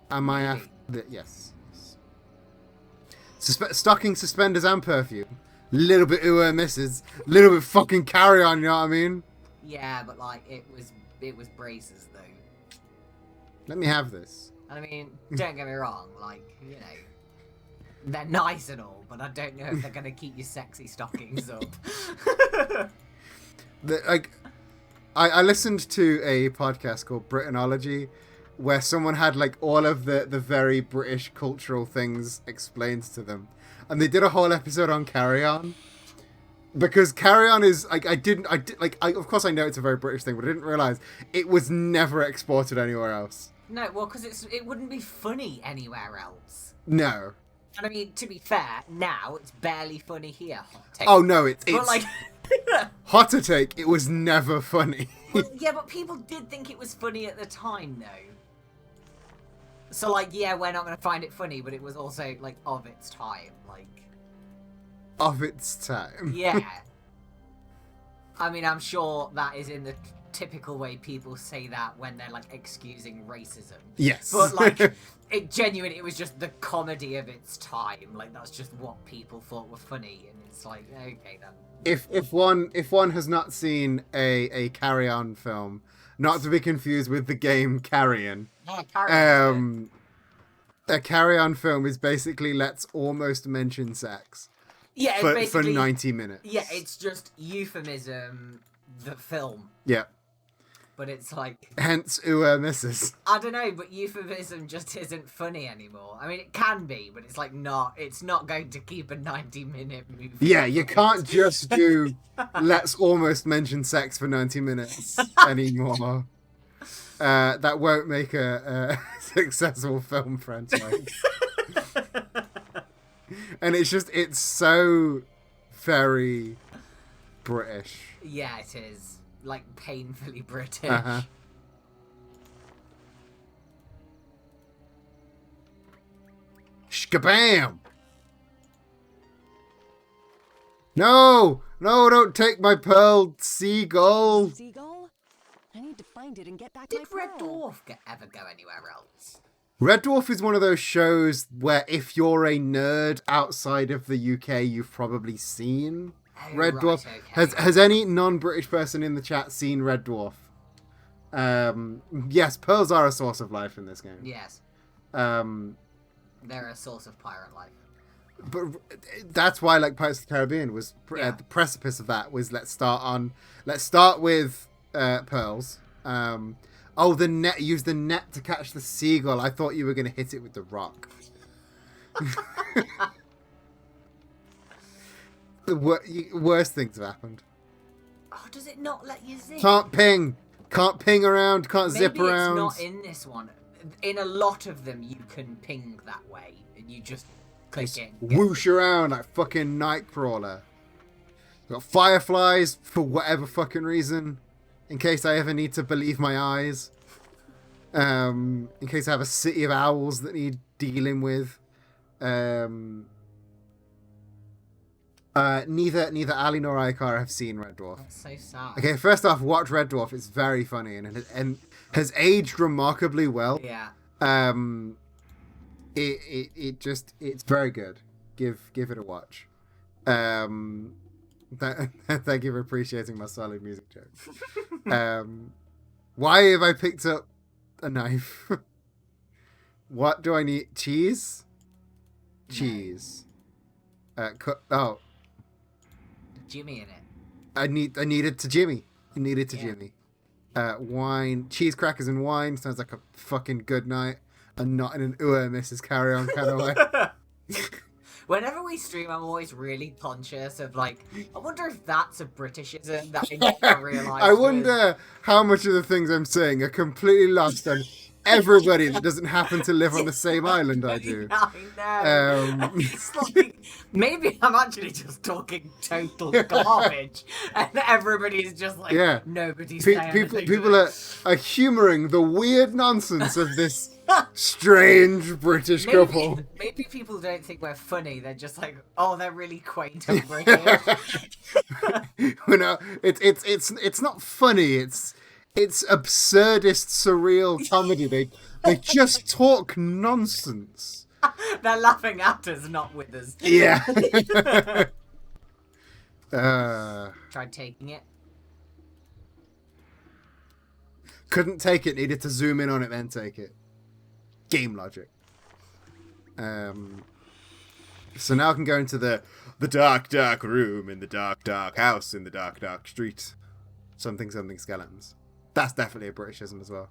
Am I after... Yes. Stocking, suspenders, and perfume. Little bit misses. Little bit fucking carry on, you know what I mean? Yeah, but like, it was braces, though. Let me have this. I mean, don't get me wrong, like, you know. they're nice and all, but I don't know if they're gonna keep your sexy stockings up. I listened to a podcast called Britanology, where someone had like all of the very British cultural things explained to them, and they did a whole episode on Carry On. Because Carry On is like of course I know it's a very British thing, but I didn't realize it was never exported anywhere else. No, well, because it wouldn't be funny anywhere else. No. And I mean, to be fair, now it's barely funny here. Oh no, it's but like Hotter Take. It was never funny. Well, yeah, but people did think it was funny at the time, though. So like, yeah, we're not gonna find it funny, but it was also like of its time, like. Of its time. Yeah. I mean, I'm sure that is in the typical way people say that when they're like excusing racism. Yes. But like, it was just the comedy of its time. Like that's just what people thought were funny, and it's like, okay then. If one has not seen a Carry On film, not to be confused with the game Carrion. A Carry On film is basically let's almost mention sex. Yeah, for 90 minutes. Yeah, it's just euphemism, the film. Yeah. But it's like... Hence, misses. I don't know, but euphemism just isn't funny anymore. I mean, it can be, but it's like not... It's not going to keep a 90-minute movie. Yeah, you can't just do let's almost mention sex for 90 minutes anymore. That won't make a successful film franchise. And it's so very British. Yeah, it is. Like, painfully British. Uh-huh. Shkabam! No! No, don't take my pearl, seagull! Seagull? I need to find it and get back Did my Red pearl. Dwarf ever go anywhere else? Red Dwarf is one of those shows where if you're a nerd outside of the UK, you've probably seen Red Dwarf. Okay. Has any non-British person in the chat seen Red Dwarf? Yes, pearls are a source of life in this game. Yes. They're a source of pirate life. But that's why, like, Pirates of the Caribbean was the precipice of that was let's start with pearls. Oh, the net. Use the net to catch the seagull. I thought you were going to hit it with the rock. The worst things have happened. Oh, does it not let you zip? Can't ping around. Can't zip around. Maybe it's not in this one. In a lot of them, you can ping that way, and you just click it. Whoosh around like fucking Nightcrawler. Got fireflies for whatever fucking reason. In case I ever need to believe my eyes. In case I have a city of owls that need dealing with. Neither Ali nor Aikara have seen Red Dwarf. That's so sad. Okay, first off, watch Red Dwarf. It's very funny and has aged remarkably well. Yeah. It's very good. Give it a watch. Thank you for appreciating my solid music jokes. Why have I picked up a knife? What do I need? Cheese? Cheese. Oh. Jimmy in it. I needed to Jimmy. Jimmy. Wine. Cheese, crackers, and wine. Sounds like a fucking good night. And not in an Mrs. Carry On kind of way. Whenever we stream, I'm always really conscious of, like, I wonder if that's a Britishism that I never realised. I wonder how much of the things I'm saying are completely lost on everybody that doesn't happen to live on the same island I do. I know. It's like, maybe I'm actually just talking total garbage, and everybody's just like, nobody's saying people are humouring the weird nonsense of this strange British couple. Maybe people don't think we're funny. They're just like, oh, they're really quaint and British. No, it's not funny. It's absurdist, surreal comedy. They just talk nonsense. They're laughing at us, not with us. Yeah. Tried taking it. Couldn't take it. Needed to zoom in on it, then take it. Game logic. So now I can go into the dark, dark room in the dark, dark house in the dark, dark street. Something skeletons. That's definitely a Britishism as well.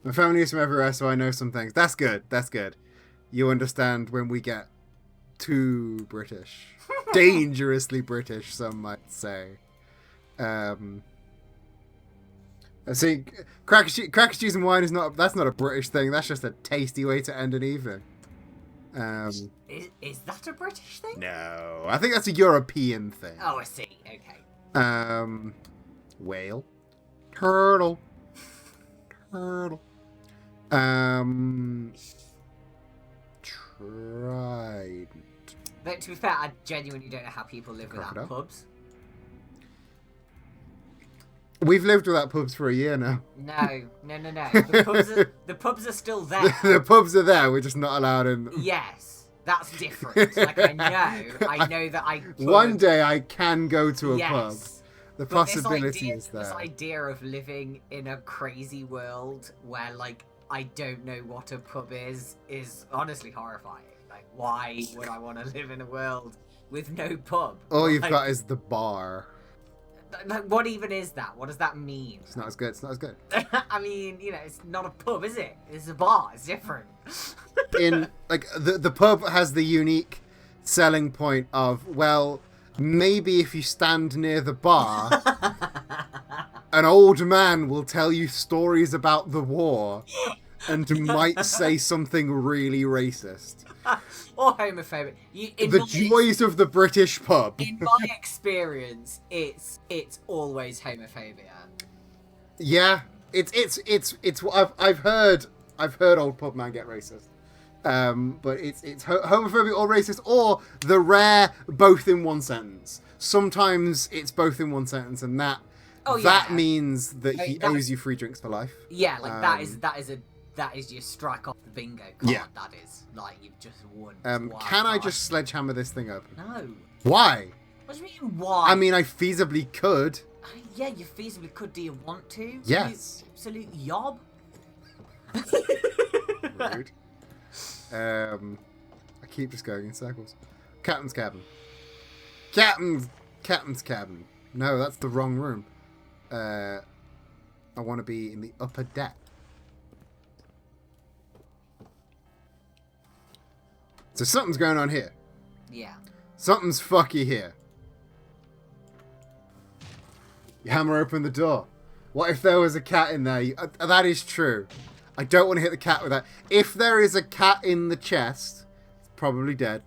My family is from everywhere, so I know some things. That's good. That's good. You understand when we get too British. Dangerously British, some might say. I see, crackers, cheese, and wine that's not a British thing. That's just a tasty way to end an evening. Is that a British thing? No, I think that's a European thing. Oh, I see. Okay. Whale, turtle. Trident. But to be fair, I genuinely don't know how people live Crocodile. without pubs. We've lived without pubs for a year now. No. The pubs are still there. The pubs are there. We're just not allowed in them. Yes, that's different. Like I know that I could. One day I can go to a pub. The But possibility is there. This idea of living in a crazy world where, like, I don't know what a pub is honestly horrifying. Like, why would I want to live in a world with no pub? All you've got is the bar. Like, what even is that? What does that mean? It's not as good. It's not as good. I mean, you know, it's not a pub, is it? It's a bar. It's different. In like the pub has the unique selling point of, well, maybe if you stand near the bar, an old man will tell you stories about the war and might say something really racist. Or homophobic. The joys of the British pub. In my experience, it's always homophobia. Yeah, it's what I've heard old pub man get racist. But it's homophobic or racist, or the rare both in one sentence. Sometimes it's both in one sentence, and that means that he owes you free drinks for life. Yeah, like that is your strike off the bingo card. Yeah. That is like you've just won. Can I just sledgehammer this thing open? No. Why? What do you mean why? I mean, I feasibly could. Yeah, you feasibly could. Do you want to? Yes. You absolute yob. Rude. I keep just going in circles. Captain's cabin. Captain's cabin. No, that's the wrong room. I want to be in the upper deck. So something's going on here. Yeah. Something's fucky here. You hammer open the door. What if there was a cat in there? That is true. I don't want to hit the cat with that. If there is a cat in the chest, it's probably dead.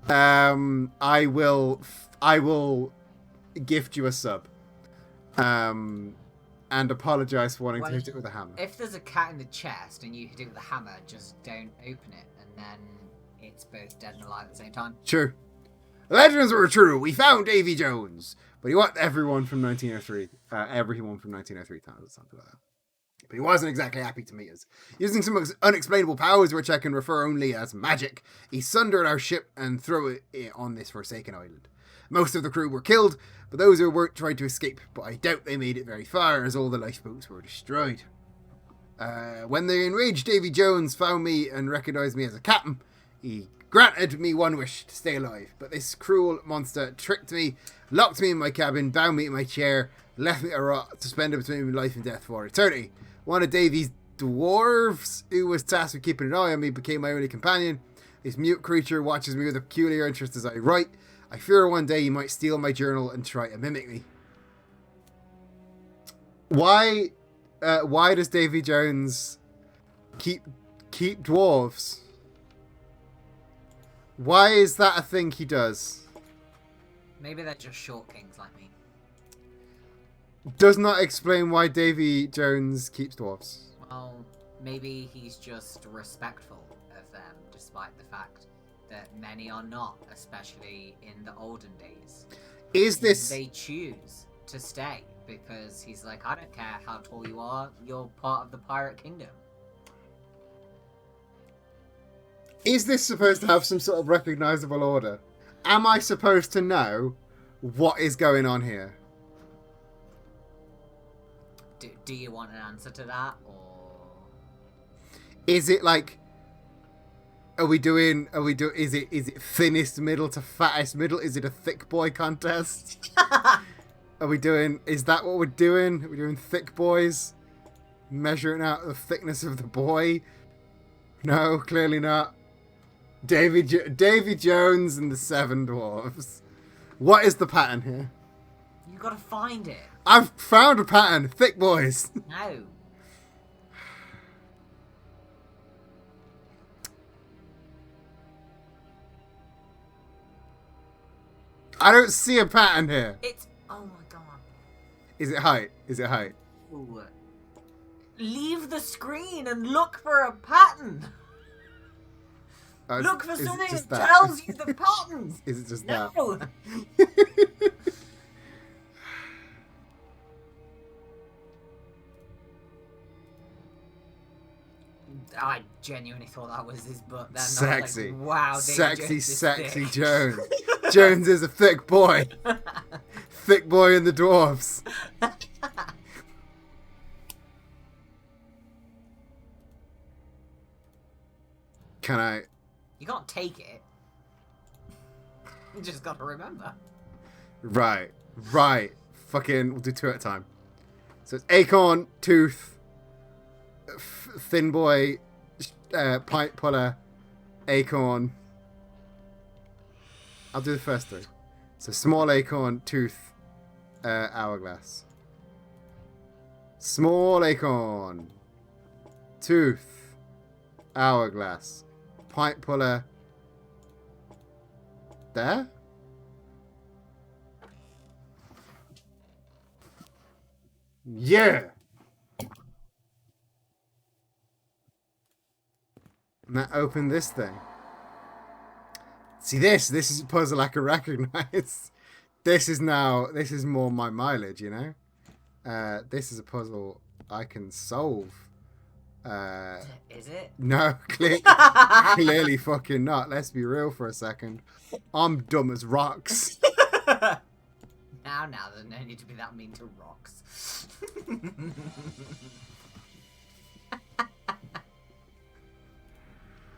I will gift you a sub. And apologize for wanting to hit it with a hammer. If there's a cat in the chest and you hit it with a hammer, just don't open it, and then it's both dead and alive at the same time. True. The legends were true. We found Davy Jones. But he wasn't everyone from 1903. Everyone from 1903 times, something like that. But he wasn't exactly happy to meet us. Using some unexplainable powers, which I can refer only as magic, he sundered our ship and threw it on this forsaken island. Most of the crew were killed, but those who weren't tried to escape. But I doubt they made it very far, as all the lifeboats were destroyed. When the enraged Davy Jones found me and recognized me as a captain, he granted me one wish to stay alive. But this cruel monster tricked me, locked me in my cabin, bound me in my chair, left me to rot, suspended between life and death for eternity. One of Davy's dwarves, who was tasked with keeping an eye on me, became my only companion. This mute creature watches me with a peculiar interest as I write. I fear one day he might steal my journal and try to mimic me. Why does Davy Jones keep dwarves? Why is that a thing he does? Maybe they're just short kings like me. Does not explain why Davy Jones keeps dwarves. Well, maybe he's just respectful of them, despite the fact that many are not, especially in the olden days. Is this... They choose to stay, because he's like, I don't care how tall you are, you're part of the pirate kingdom. Is this supposed to have some sort of recognizable order? Am I supposed to know what is going on here? Do you want an answer to that, or... Is it like... Are we doing? Is it thinnest middle to fattest middle? Is it a thick boy contest? Are we doing? Is that what we're doing? Are we doing thick boys? Measuring out the thickness of the boy? No, clearly not. Davy Jones and the Seven Dwarfs. What is the pattern here? You gotta find it. I've found a pattern. Thick boys. No. I don't see a pattern here. It's... Oh my god. Is it height? Is it height? Ooh. Leave the screen and look for a pattern. Look for something that tells you the patterns. Is it just no. that? I genuinely thought that was his butt. Then Sexy. Like, wow, sexy thick. Jones. Jones is a thick boy. Thick boy in the dwarfs. Can I? You can't take it. You just gotta remember. Right. Fucking, we'll do two at a time. So it's acorn, tooth, thin boy, pipe puller, acorn. I'll do the first three. So small acorn, tooth, hourglass. Small acorn, tooth, hourglass, pipe puller. There? Yeah! And that opened this thing. See this is a puzzle I can recognize. This is more my mileage, you know? This is a puzzle I can solve. Is it? No, clearly fucking not. Let's be real for a second. I'm dumb as rocks. Now, there's no need to be that mean to rocks.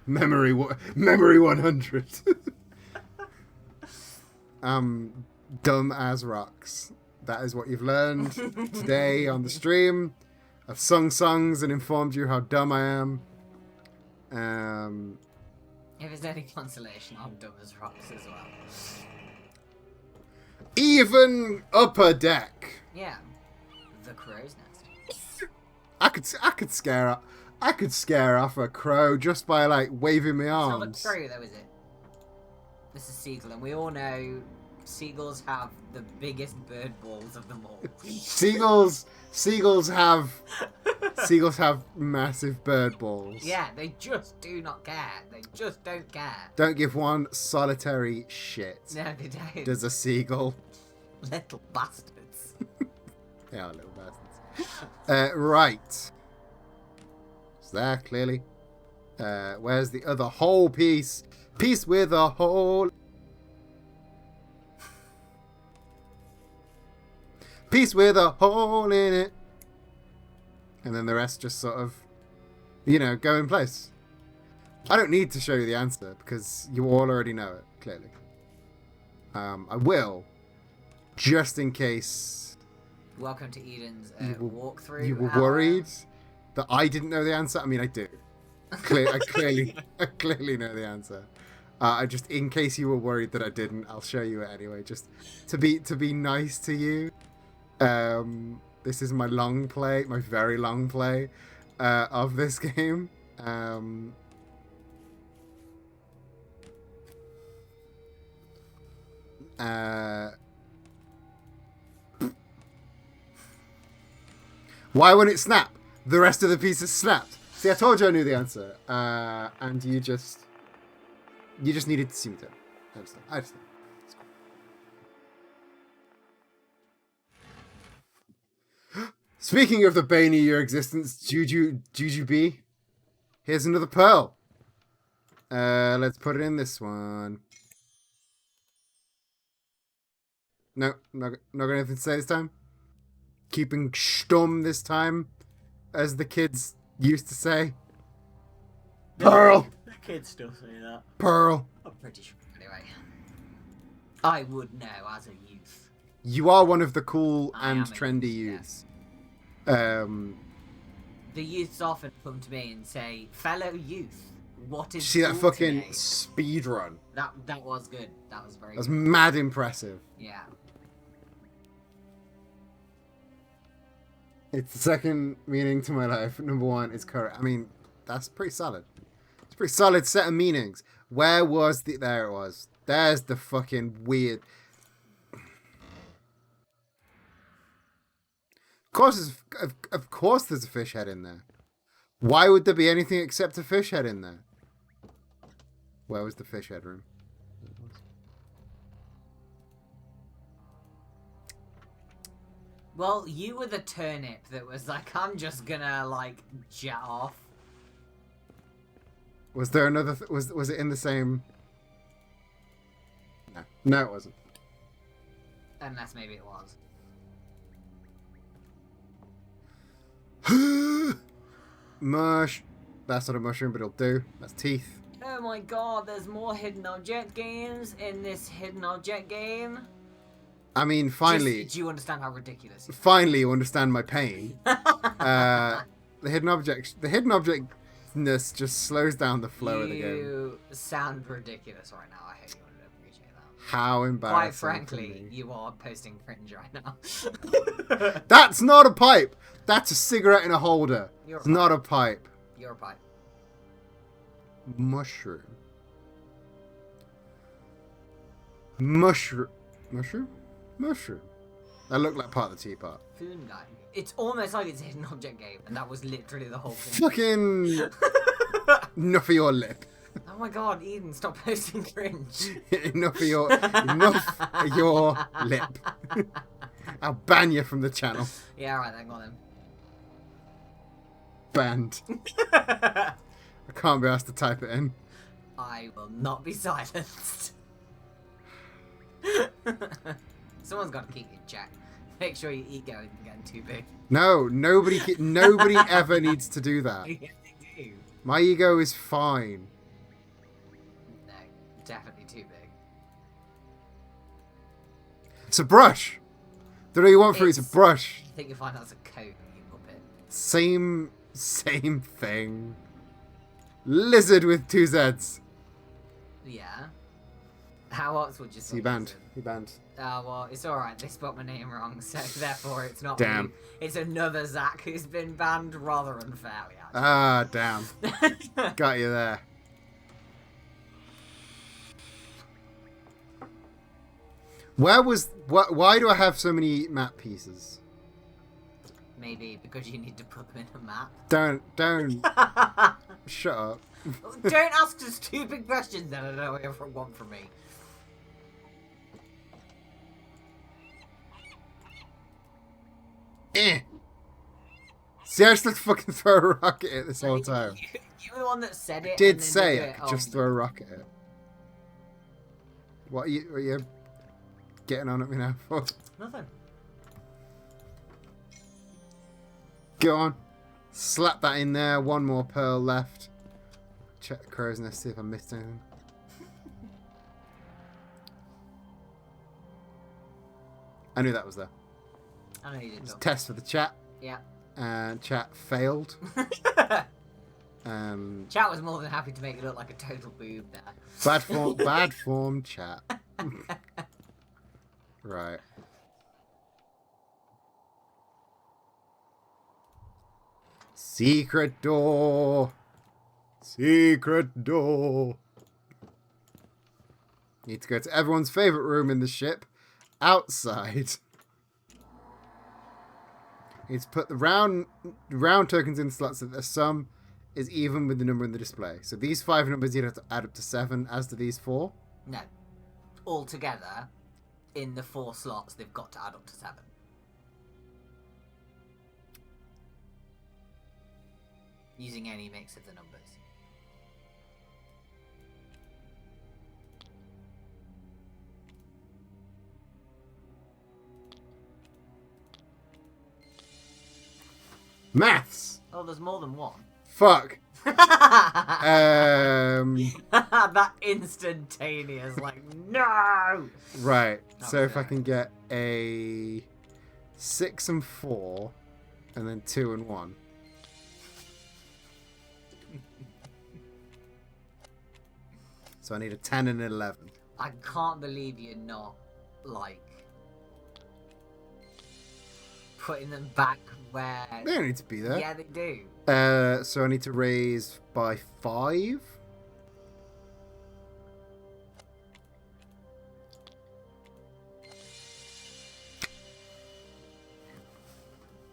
Memory 100. Dumb as rocks. That is what you've learned today on the stream. I've sung songs and informed you how dumb I am. If it's any consolation, I'm dumb as rocks as well. Even upper deck. Yeah, the crow's nest. I could scare off a crow just by like waving my arms. It's not a crow though, is it? This is seagull, and we all know seagulls have the biggest bird balls of them all. Seagulls have massive bird balls. Yeah, they just do not care. They just don't care. Don't give one solitary shit. No, they don't. Does a seagull. Little bastards. They are little bastards. Right. It's there, clearly. Where's the other whole piece? Piece with a hole. Piece with a hole in it. And then the rest just sort of, go in place. I don't need to show you the answer because you all already know it, clearly. I will, just in case. Welcome to Eden's walkthrough. You were worried that I didn't know the answer? I mean, I do. I clearly know the answer. I just, in case you were worried that I didn't, I'll show you it anyway, just to be nice to you. This is my very long play of this game. Why wouldn't it snap? The rest of the pieces snapped. See, I told you I knew the answer, and you just needed to see me do it. I understand. Speaking of the bane of your existence, Jujubee, here's another pearl. Let's put it in this one. No, not got anything to say this time. Keeping stum this time, as the kids used to say. Pearl. Kids still say that. Pearl. I'm pretty sure. Anyway, I would know as a youth. You are one of the cool I and am a trendy youth, youths. The youths often come to me and say, "Fellow youth, what is See that school fucking today?" speed run? That was good. That was very That was good. mad impressive. Yeah. It's the second meaning to my life. Number one is correct. I mean, that's pretty solid. It's a pretty solid set of meanings. Where was the... There it was. There's the fucking weird... Of course there's a fish head in there. Why would there be anything except a fish head in there? Where was the fish head room? Well, you were the turnip that was like, I'm just gonna, like, jet off. Was there another... was it in the same... No. No, it wasn't. Unless maybe it was. Mush. That's not a mushroom, but it'll do. That's teeth. Oh my god, there's more hidden object games in this hidden object game. I mean, finally... Do you understand how ridiculous it is? Finally, you understand my pain. The hidden objectness just slows down the flow of the game. You sound ridiculous right now. I hope you wouldn't appreciate that. How embarrassing. Quite frankly, you are posting cringe right now. That's not a pipe! That's a cigarette in a holder. You're It's not a pipe. You're a pipe. Mushroom. Mushroom. Mushroom? Mushroom. That looked like part of the teapot. Foon guy. It's almost like it's a hidden object game, and that was literally the whole thing. Fucking... Enough of your lip. Oh my god, Eden, stop posting cringe. Enough of your lip. I'll ban you from the channel. Yeah, alright then, go on then. Banned. I can't be asked to type it in. I will not be silenced. Someone's got to keep you in check. Make sure your ego isn't getting too big. No, nobody ever needs to do that. Yeah, they do. My ego is fine. No, definitely too big. It's a brush. Don't know what you want for it. It's a brush. I think you'll find that's a coat, you puppet. Same thing. Lizard with 2 Z's. Yeah. How else would you say? He banned. He banned. Well, it's alright, they spelled my name wrong, so therefore it's not Damn. me. It's another Zach who's been banned rather unfairly, actually. Ah, damn. Got you there. Why do I have so many map pieces? Maybe because you need to put them in a map. Don't. Shut up. Don't ask the stupid questions that I don't know what you want from me. See, I just like to fucking throw a rocket at it this whole time. You're the one that said it. I did and then say do I could just throw a rocket at it. What are you getting on at me now for? Nothing. Go on. Slap that in there. One more pearl left. Check the crow's nest, see if I missed anything. I knew that was there. I know you did. It's a test for the chat. Yeah. And chat failed. Chat was more than happy to make it look like a total boob there. Bad form chat. Right. Secret door. Secret door. Need to go to everyone's favorite room in the ship. Outside. Need to put the round tokens in slots so that the sum is even with the number in the display. So these 5 numbers you'd have to add up to 7, as do these 4. No. Altogether, in the 4 slots, they've got to add up to 7. Using any mix of the numbers. Maths! Oh, there's more than one. Fuck. That instantaneous, like, no! Right, That so was if I can get a 6 and 4, and then 2 and 1. So I need a 10 and an 11. I can't believe you're not, like, putting them back where... They don't need to be there. Yeah, they do. So I need to raise by 5.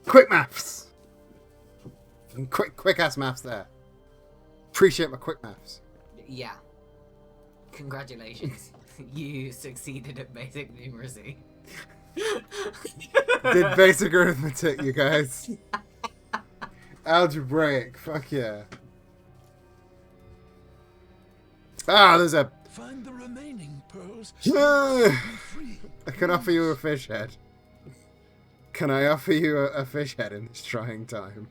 Quick maths. Quick ass maths there. Appreciate my quick maths. Yeah. Congratulations. You succeeded at basic numeracy. Did basic arithmetic, you guys. Algebraic, fuck yeah. Ah, there's a... Find the remaining pearls. I can offer you a fish head. Can I offer you a fish head in this trying time?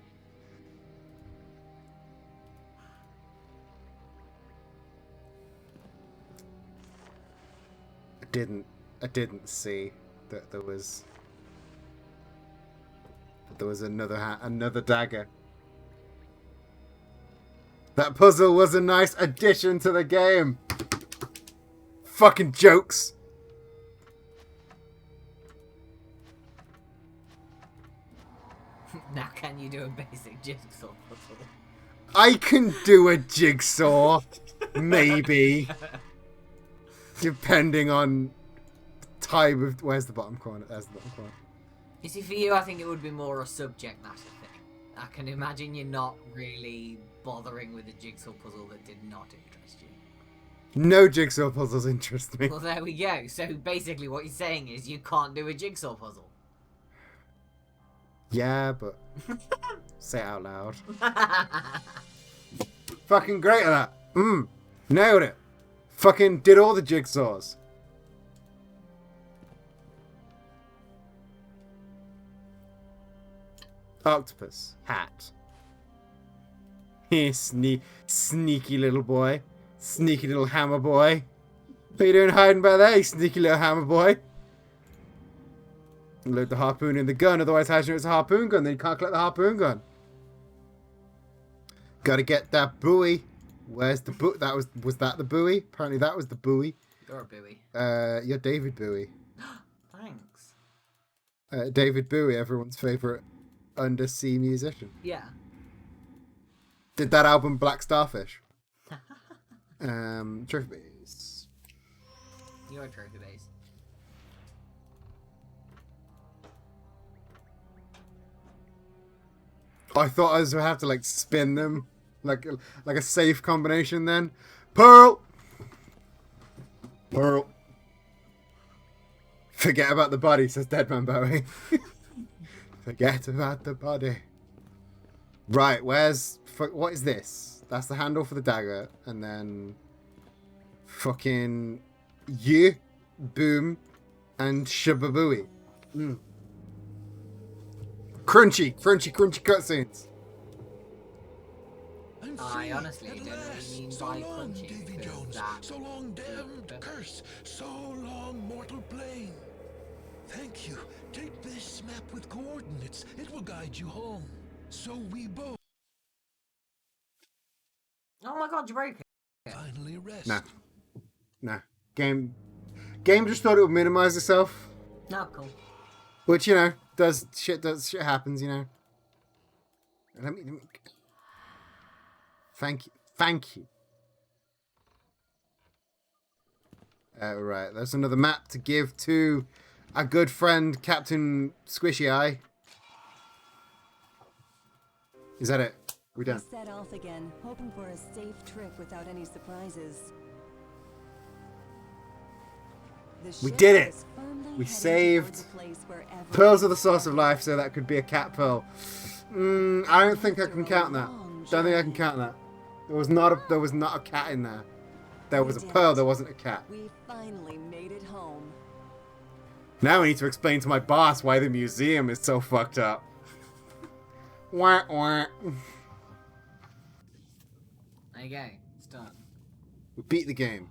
I didn't see that there was another dagger. That puzzle was a nice addition to the game. Fucking jokes. Now can you do a basic jigsaw puzzle? I can do a jigsaw. Maybe. Depending on time of... Where's the bottom corner? There's the bottom corner. You see, for you, I think it would be more a subject matter thing. I can imagine you're not really bothering with a jigsaw puzzle that did not interest you. No jigsaw puzzles interest me. Well, there we go. So basically what you're saying is you can't do a jigsaw puzzle. Yeah, but... say it out loud. Fucking great at that. Nailed it. Fucking did all the jigsaws. Octopus. Hat. Sneaky little boy. Sneaky little hammer boy. What are you doing hiding by there, you sneaky little hammer boy? Load the harpoon in the gun, otherwise how do you know it's a harpoon gun? Then you can't collect the harpoon gun. Gotta get that buoy. Where's the buoy? Was that the buoy? Apparently that was the buoy. You're a buoy. You're David Bowie. Thanks. David Bowie, everyone's favourite undersea musician. Yeah. Did that album Black Starfish. Trophy base. You're a trophy base. I thought I was gonna have to like spin them, like a safe combination. Then, pearl. Forget about the body, says Deadman Bowie. Forget about the body. Right, what is this? That's the handle for the dagger, and then fucking boom, and shababooey. Crunchy cutscenes. I honestly don't know what you mean by crunchy. Davy Jones. So long, damned curse. So long, mortal plane. Thank you. Take this map with coordinates. It will guide you home. So we both Oh my god, you broke it. finally rest. Nah. Game just thought it would minimize itself. No, cool. Which, shit happens, Let me... Thank you. Right, there's another map to give to our good friend, Captain Squishy Eye. Is that it? We done? We set off again, hoping for a safe trip without any surprises. We did it! We saved pearls of the source of life, so that could be a cat pearl. I don't think I can count that. Don't think I can count that. There was not a cat in there. There was a pearl, there wasn't a cat. We finally made it home. Now we need to explain to my boss why the museum is so fucked up. Wah, wah. There you go. It's done. We beat the game.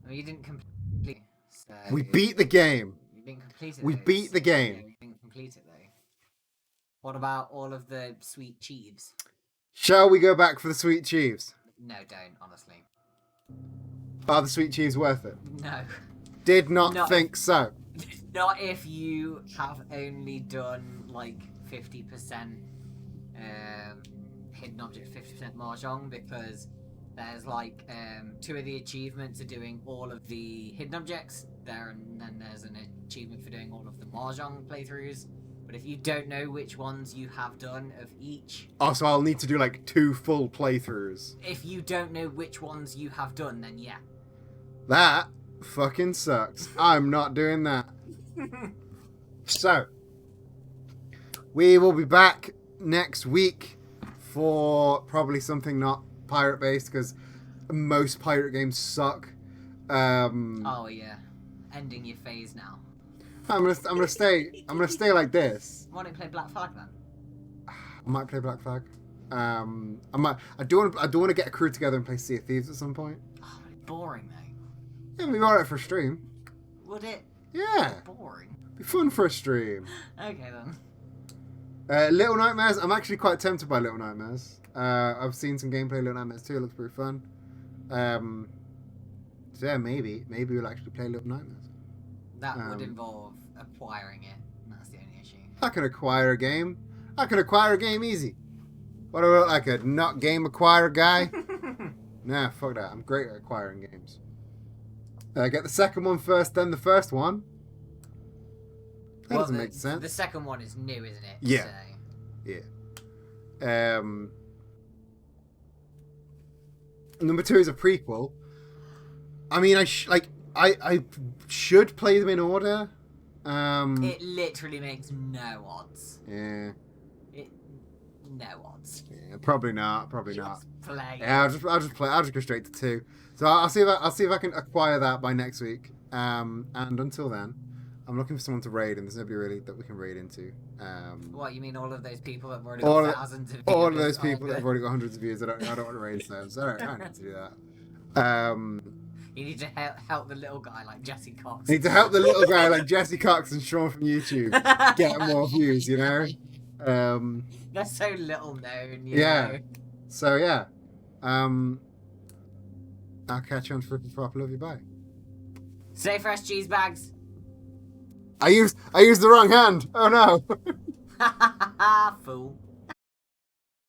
Well, you didn't complete. So We beat the game. You didn't complete it. We though. beat the game. Yeah, you didn't complete it though. What about all of the sweet cheeves? Shall we go back for the sweet cheeves? No, don't. Honestly. Are the sweet cheeves worth it? No. Did not think so. Not if you have only done like 50% hidden object, 50% mahjong, because there's like 2 of the achievements are doing all of the hidden objects there, and then there's an achievement for doing all of the mahjong playthroughs. But if you don't know which ones you have done of each... Oh, so I'll need to do like 2 full playthroughs. If you don't know which ones you have done, then yeah. That fucking sucks. I'm not doing that. So, we will be back next week for probably something not pirate-based, because most pirate games suck. Oh yeah. Ending your phase now. I'm gonna stay like this. Why don't you play Black Flag then? I might play Black Flag. I do want to get a crew together and play Sea of Thieves at some point. Oh, boring though. It'd be alright for a stream. Would it? Yeah. Boring. Be fun for a stream. Okay then. Little Nightmares. I'm actually quite tempted by Little Nightmares. I've seen some gameplay of Little Nightmares too. It looks pretty fun. So yeah, maybe we'll actually play Little Nightmares. That would involve acquiring it. That's the only issue. I can acquire a game. I can acquire a game easy. What about like a not game acquire guy? Nah, fuck that. I'm great at acquiring games. Get the second one first, then the first one. That doesn't make sense. The second one is new, isn't it? Yeah. So... Yeah. Number 2 is a prequel. I mean, I should play them in order. It literally makes no odds. Yeah. No odds. Yeah, probably not. Probably not. Play. Yeah, I'll just play. I'll just go straight to 2. So I'll see if I can acquire that by next week. And until then, I'm looking for someone to raid, and there's nobody really that we can raid into. What, you mean all of those people that have already got thousands of views? All of those people that have already got hundreds of views. I don't want to raid them, so I don't need to do that. You need to help the little guy like Jesse Cox. Need to help the little guy like Jesse Cox and Sean from YouTube get more views, you know? They're so little known, you yeah. know? So, yeah. I'll catch you on Flippin' Flop. Love you, bye. Stay fresh, cheese bags. I used the wrong hand. Oh no. Fool.